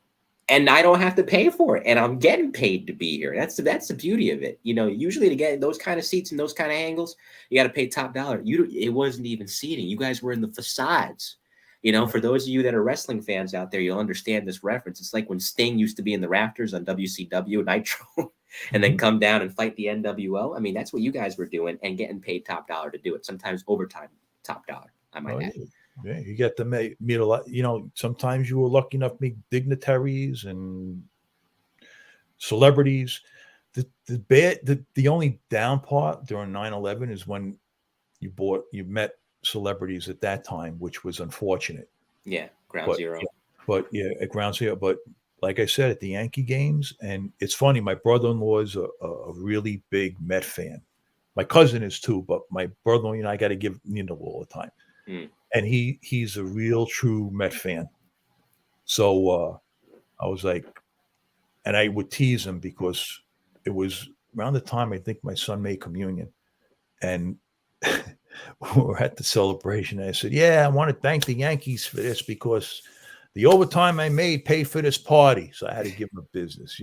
And I don't have to pay for it. And I'm getting paid to be here. That's the beauty of it. Usually to get those kind of seats and those kind of angles, you got to pay top dollar. It wasn't even seating. You guys were in the facades. For those of you that are wrestling fans out there, you'll understand this reference. It's like when Sting used to be in the rafters on WCW Nitro and then come down and fight the NWO. I mean, that's what you guys were doing and getting paid top dollar to do it. Sometimes overtime, top dollar, I might add. Yeah, you get to meet a lot. Sometimes you were lucky enough to meet dignitaries and celebrities. The only down part during 9/11 is when you met celebrities at that time, which was unfortunate. Yeah, ground zero. At ground zero. But like I said, at the Yankee games, and it's funny, my brother-in-law is a really big Met fan. My cousin is too, but my brother-in-law, I got to give all the time. And he's a real true Met fan. So I was like, and I would tease him because it was around the time I think my son made communion. And we were at the celebration. And I said, yeah, I want to thank the Yankees for this because the overtime I made paid for this party. So I had to give them a business,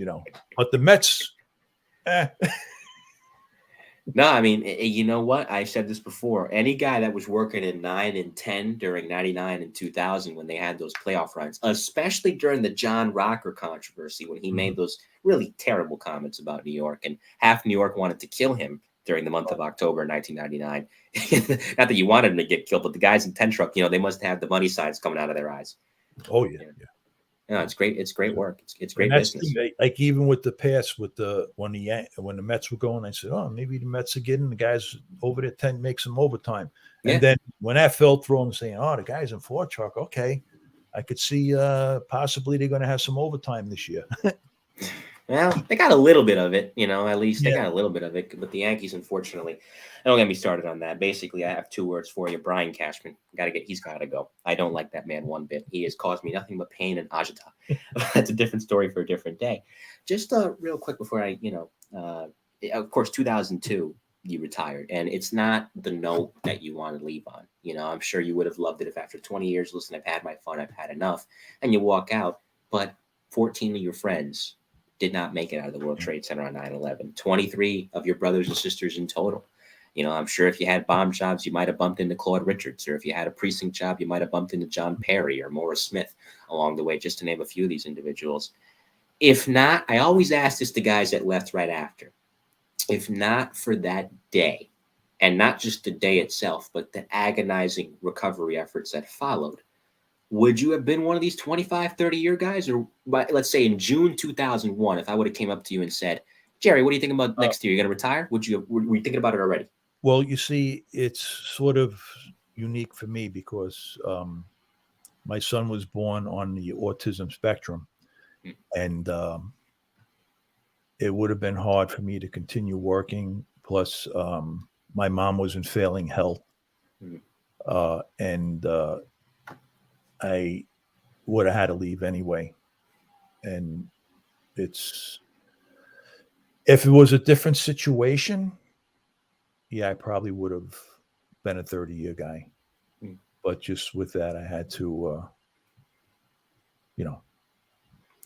But the Mets, No, I mean, you know what? I said this before. Any guy that was working in 9 and 10 during 99 and 2000 when they had those playoff runs, especially during the John Rocker controversy when he made those really terrible comments about New York, and half New York wanted to kill him during the month of October 1999. Not that you wanted him to get killed, but the guys in 10 truck, they must have the money signs coming out of their eyes. Oh, yeah. No, it's great. It's great work. It's great business. Like even with the past, when the Mets were going, I said, "Oh, maybe the Mets are getting the guys over there 10 make some overtime." And then when that fell through, I'm saying, "Oh, the guys in 4 truck, okay, I could see possibly they're going to have some overtime this year." Well, they got a little bit of it, at least they Yeah. got a little bit of it. But the Yankees, unfortunately, don't get me started on that. Basically, I have two words for you: Brian Cashman. He's got to go. I don't like that man one bit. He has caused me nothing but pain and agita. That's a different story for a different day. Just real quick before of course, 2002, you retired, and it's not the note that you want to leave on. I'm sure you would have loved it if after 20 years, listen, I've had my fun, I've had enough, and you walk out, but 14 of your friends did not make it out of the World Trade Center on 9/11. 23 of your brothers and sisters in total. I'm sure if you had bomb jobs, you might have bumped into Claude Richards, or if you had a precinct job, you might have bumped into John Perry or Morris Smith along the way, just to name a few of these individuals. If not, I always ask this to guys that left right after. If not for that day, and not just the day itself, but the agonizing recovery efforts that followed, would you have been one of these 25, 30-year guys? Or let's say in June 2001, if I would have came up to you and said, Jerry, what do you think about next year? You're going to retire? Were you thinking about it already? Well, you see, it's sort of unique for me because my son was born on the autism spectrum, and it would have been hard for me to continue working. Plus, my mom was in failing health, and I would have had to leave anyway. And if it was a different situation, yeah, I probably would have been a 30-year guy. But just with that, I had to,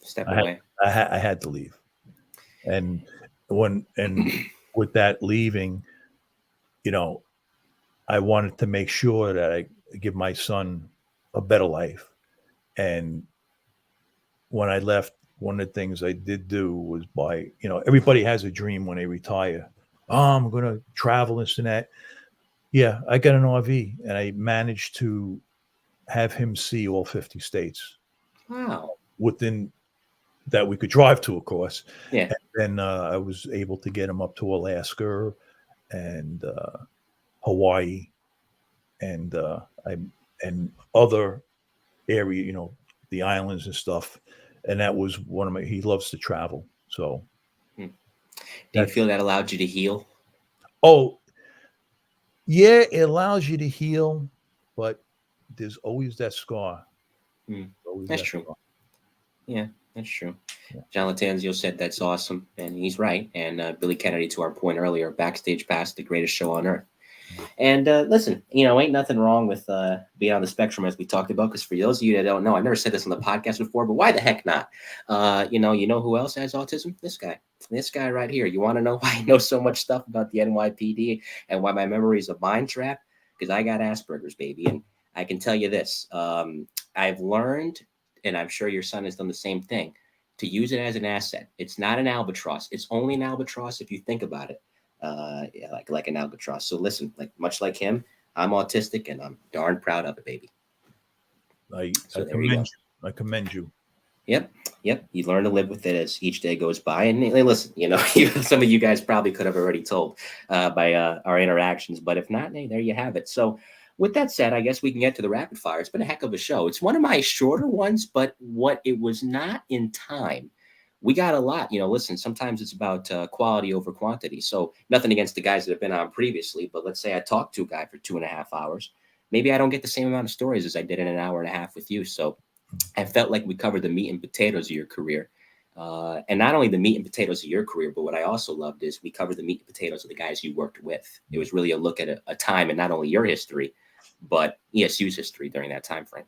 step away. I had to leave. And with that leaving, I wanted to make sure that I give my son a better life. And when I left, one of the things I did do was everybody has a dream when they retire. Oh, I'm going to travel, this and that. Yeah, I got an RV, and I managed to have him see all 50 states. Wow. Within that we could drive to, of course. Yeah. And then I was able to get him up to Alaska and Hawaii and other area, the islands and stuff. And that was he loves to travel. So do you feel that allowed you to heal? Oh, yeah, it allows you to heal, but there's always that scar. That's true. Scar. Yeah, that's true. Yeah. John Latanzio said that's awesome, and he's right. And Billy Kennedy, to our point earlier, Backstage Pass, the greatest show on earth. And listen, ain't nothing wrong with being on the spectrum, as we talked about, because for those of you that don't know, I've never said this on the podcast before, but why the heck not? You know who else has autism? This guy right here. You want to know why I know so much stuff about the NYPD and why my memory is a mind trap? Because I got Asperger's, baby. And I can tell you this. I've learned, and I'm sure your son has done the same thing, to use it as an asset. It's not an albatross. It's only an albatross if you think about it. Like an albatross. So listen, much like him, I'm autistic and I'm darn proud of it, baby. I commend you. Yep. You learn to live with it as each day goes by. And listen, some of you guys probably could have already told by our interactions, but if not, hey, there you have it. So with that said, I guess we can get to the rapid fire. It's been a heck of a show. It's one of my shorter ones, but what it was not in time. We got a lot, listen, sometimes it's about quality over quantity. So nothing against the guys that have been on previously, but let's say I talked to a guy for 2.5 hours. Maybe I don't get the same amount of stories as I did in an hour and a half with you. So I felt like we covered the meat and potatoes of your career. And not only the meat and potatoes of your career, but what I also loved is we covered the meat and potatoes of the guys you worked with. It was really a look at a time and not only your history, but ESU's history during that time frame.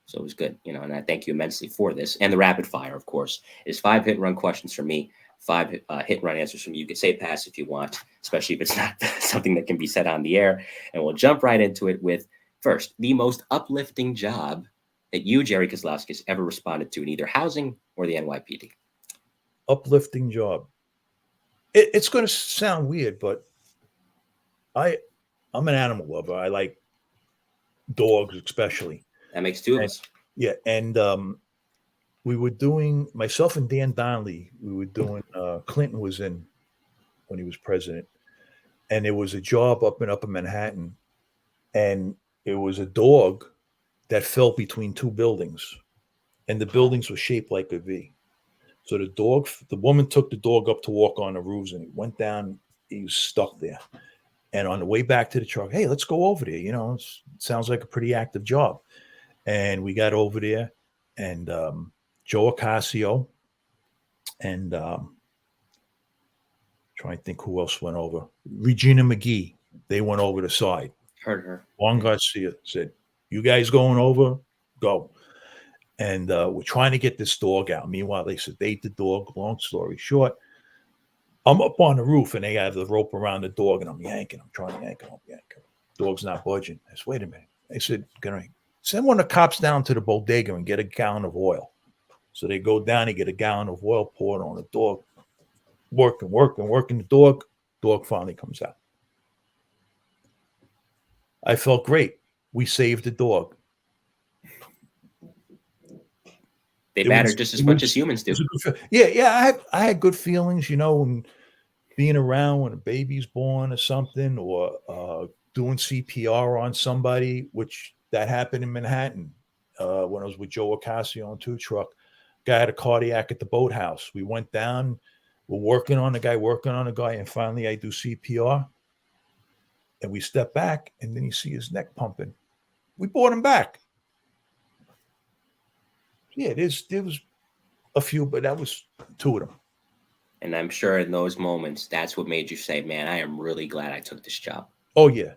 So it was good, and I thank you immensely for this. And the rapid fire, of course, is 5 hit and run questions from me, 5 hit and run answers from you. You can say pass if you want, especially if it's not something that can be said on the air. And we'll jump right into it with, first, the most uplifting job that you, Jerry Kazlauskas, ever responded to in either housing or the NYPD. Uplifting job. It's going to sound weird, but I'm an animal lover. I like dogs, especially. That makes two of us. Yeah, and we were doing, myself and Dan Donnelly, we were doing, Clinton was in when he was president, and it was a job up in Upper Manhattan, and it was a dog that fell between two buildings, and the buildings were shaped like a V. So the woman took the dog up to walk on the roofs, and he went down. He was stuck there. And on the way back to the truck, hey, let's go over there. It sounds like a pretty active job. And we got over there, and Joe Ocasio and trying to think who else went over. Regina McGee. They went over the side. Heard her. Juan Garcia said, "You guys going over? Go." And we're trying to get this dog out. Meanwhile, they sedate the dog. Long story short, I'm up on the roof, and they have the rope around the dog, and I'm yanking. I'm trying to yank him. Dog's not budging. I said, wait a minute. They said, "Gonna send one of the cops down to the bodega and get a gallon of oil." So they go down and get a gallon of oil, pour it on the dog, working the dog. Dog finally comes out. I felt great. We saved the dog. They matter just as much as humans do. Yeah. I had good feelings, and being around when a baby's born or something, or doing CPR on somebody, which that happened in Manhattan when I was with Joe Ocasio on 2 truck. Guy had a cardiac at the boathouse. We went down. We're working on the guy, and finally I do CPR. And we step back, and then you see his neck pumping. We brought him back. Yeah, there was a few, but that was 2 of them. And I'm sure in those moments, that's what made you say, "Man, I am really glad I took this job." Oh yeah,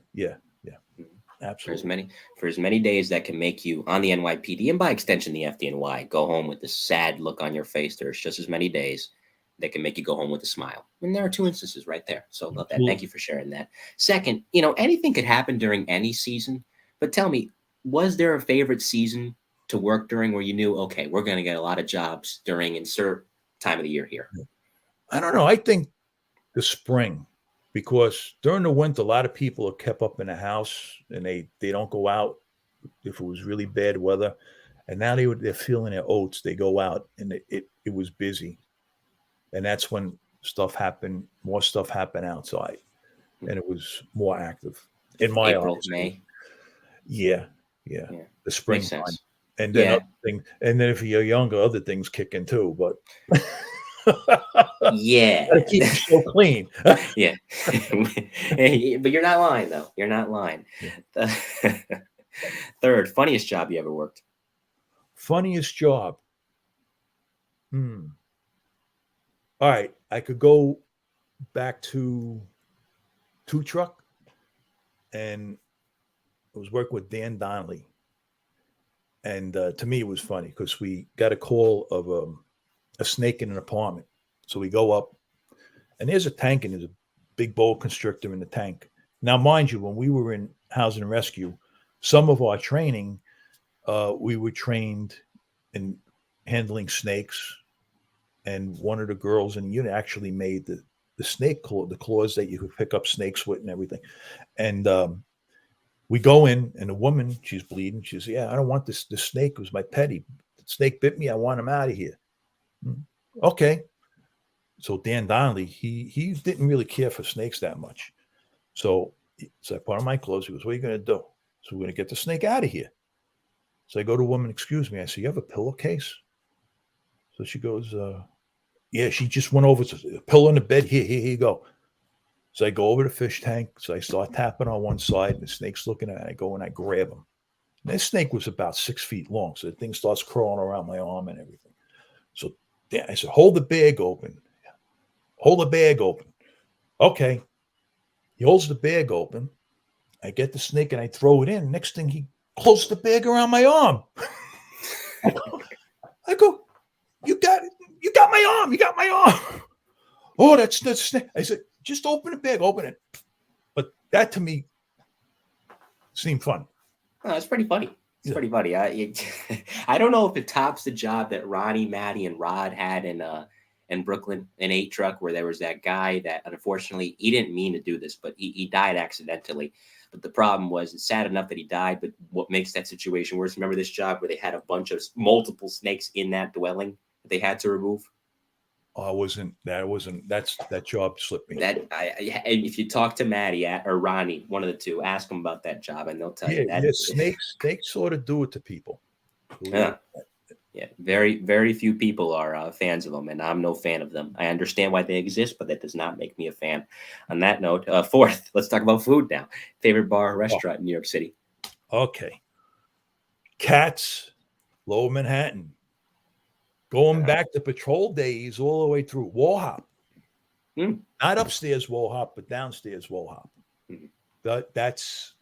absolutely. For as many days that can make you on the NYPD, and by extension the FDNY, go home with this sad look on your face, there's just as many days that can make you go home with a smile. And there are 2 instances right there. So love that. Thank you for sharing that. Second, anything could happen during any season, but tell me, was there a favorite season to work during where you knew, okay, we're going to get a lot of jobs during insert time of the year here? I don't know. I think the spring, because during the winter, a lot of people are kept up in the house and they don't go out if it was really bad weather. And now they're feeling their oats. They go out, and it was busy. And that's when more stuff happened outside, and it was more active in my April, May. Yeah. The spring time. And then if you're younger, other things kick in too. But yeah, gotta keep it so clean. Yeah, but you're not lying though. You're not lying. Yeah. Third, funniest job you ever worked? Funniest job. All right, I could go back to 2 truck, and I was working with Dan Donnelly. And to me, it was funny because we got a call of a snake in an apartment. So we go up, and there's a tank, and there's a big boa constrictor in the tank. Now, mind you, when we were in housing and rescue, some of our training, we were trained in handling snakes. And one of the girls in the unit actually made the snake claw, the claws that you could pick up snakes with and everything. And we go in, and the woman, she's bleeding. She says, "Yeah, I don't want this. This snake was my pet. The snake bit me. I want him out of here." Okay. So Dan Donnelly, he didn't really care for snakes that much. So I put on my clothes. He goes, "What are you going to do?" So we're going to get the snake out of here. So I go to a woman, "Excuse me." I say, "You have a pillowcase?" So she goes, "Yeah." She just went over to a pillow in the bed. Here you go. So I go over to the fish tank. So I start tapping on one side, and the snake's looking at it. I go and I grab him. And this snake was about 6 feet long. So the thing starts crawling around my arm and everything. So I said, "Hold the bag open. Hold the bag open." Okay. He holds the bag open. I get the snake and I throw it in. Next thing, he closes the bag around my arm. I go, "You got it. You got my arm. You got my arm." "Oh, that's snake." I said, "Just open the bag. Open it." But that to me seemed fun. Oh, it's pretty funny. It's pretty funny. I don't know if it tops the job that Ronnie, Maddie, and Rod had in Brooklyn, in 8 truck, where there was that guy that unfortunately he didn't mean to do this, but he died accidentally. But the problem was, it's sad enough that he died, but what makes that situation worse? Remember this job where they had a bunch of multiple snakes in that dwelling that they had to remove? That job slipped me. If you talk to Maddie or Ronnie, one of the two, ask them about that job, and they'll tell you that. Snakes sort of do it to people. Yeah. Yeah, very, very few people are fans of them, and I'm no fan of them. I understand why they exist, but that does not make me a fan. On that note, fourth, let's talk about food now. Favorite bar or Oh, restaurant in New York City? okay. Cats, Lower Manhattan. Going Uh, back to patrol days all the way through Wall Hop. mm, Not upstairs Wall Hop, but downstairs Wall Hop. mm. That's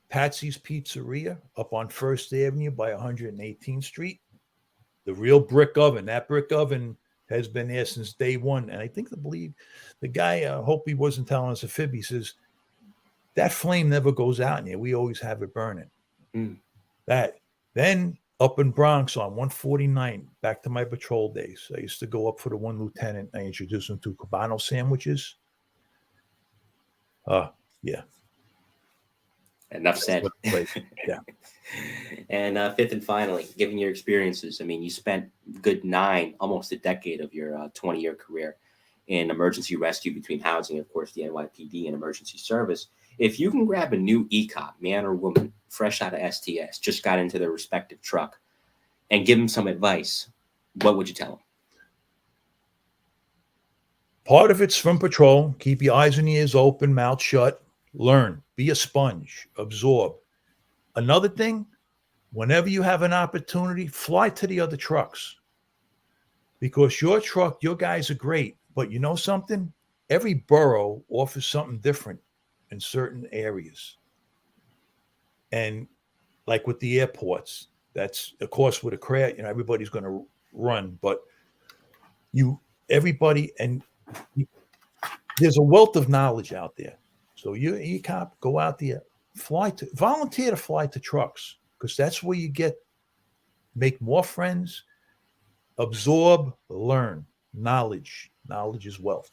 Patsy's Pizzeria up on First Avenue by 118th Street. The real brick oven. That brick oven has been there since day one. And I believe the guy, hope he wasn't telling us a fib. He says, that flame never goes out in here. We always have it burning. Mm. That. Then up in Bronx on 149, back to my patrol days. I used to go up for the one lieutenant. I introduced him to Cabano sandwiches. Yeah. Enough said. Yeah. And fifth and finally, given your experiences, I mean, you spent good almost a decade of your 20-year career in emergency rescue between housing, of course, the NYPD and emergency service. If you can grab a new ECOP, man or woman, fresh out of STS, just got into their respective truck, and give them some advice, what would you tell them? Part of it's from patrol. Keep your eyes and ears open, mouth shut. Learn. Be a sponge. Absorb. Another thing, whenever you have an opportunity, fly to the other trucks. Because your truck, your guys are great. But you know something? Every borough offers something different in certain areas. And like with the airports, that's, of course, with a crash, everybody's going to run. But everybody, and there's a wealth of knowledge out there. So you ECOP, go out there, volunteer to fly to trucks, because that's where you make more friends, absorb, learn. Knowledge is wealth.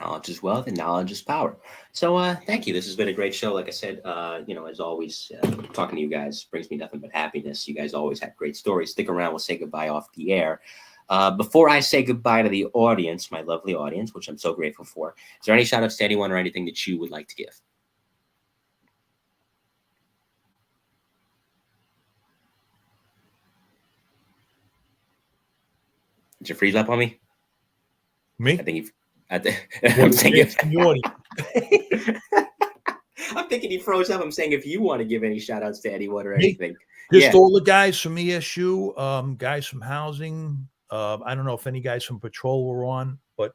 Knowledge is wealth and knowledge is power. So thank you. This has been a great show. Like I said, as always, talking to you guys brings me nothing but happiness. You guys always have great stories. Stick around. We'll say goodbye off the air. Before I say goodbye to the audience, my lovely audience, which I'm so grateful for, is there any shout outs to anyone or anything that you would like to give? Did you freeze up on me? Me? I think I'm thinking he froze up. I'm saying if you want to give any shout outs to anyone or anything. Just all the guys from ESU, guys from housing. I don't know if any guys from patrol were on, but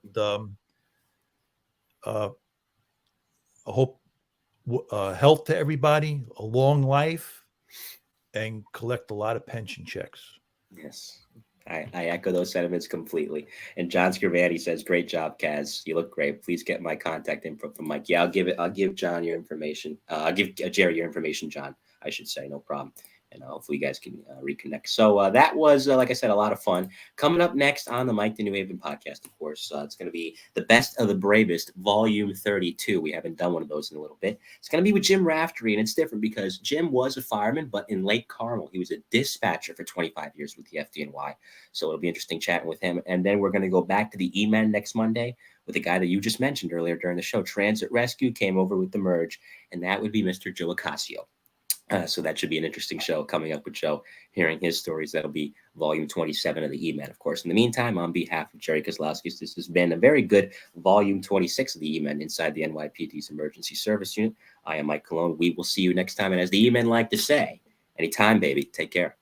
I hope health to everybody, a long life, and collect a lot of pension checks. Yes. I echo those sentiments completely. And John Scrivani says, "Great job, Kaz. You look great. Please get my contact info from Mike." Yeah, I'll give John your information. I'll give Jerry your information, John. I should say, no problem. And hopefully you guys can reconnect. So that was, like I said, a lot of fun. Coming up next on the Mike the New Haven podcast, of course, it's going to be the Best of the Bravest, Volume 32. We haven't done one of those in a little bit. It's going to be with Jim Raftery, and it's different because Jim was a fireman, but in Lake Carmel, he was a dispatcher for 25 years with the FDNY. So it'll be interesting chatting with him. And then we're going to go back to the E-Men next Monday with a guy that you just mentioned earlier during the show. Transit Rescue came over with the merge, and that would be Mr. Joe Acasio. So that should be an interesting show coming up with Joe, hearing his stories. That'll be volume 27 of the E-Men, of course. In the meantime, on behalf of Jerry Kazlauskas, this has been a very good volume 26 of the E-Men inside the NYPD's Emergency Service Unit. I am Mike Colón. We will see you next time. And as the E-Men like to say, anytime, baby, take care.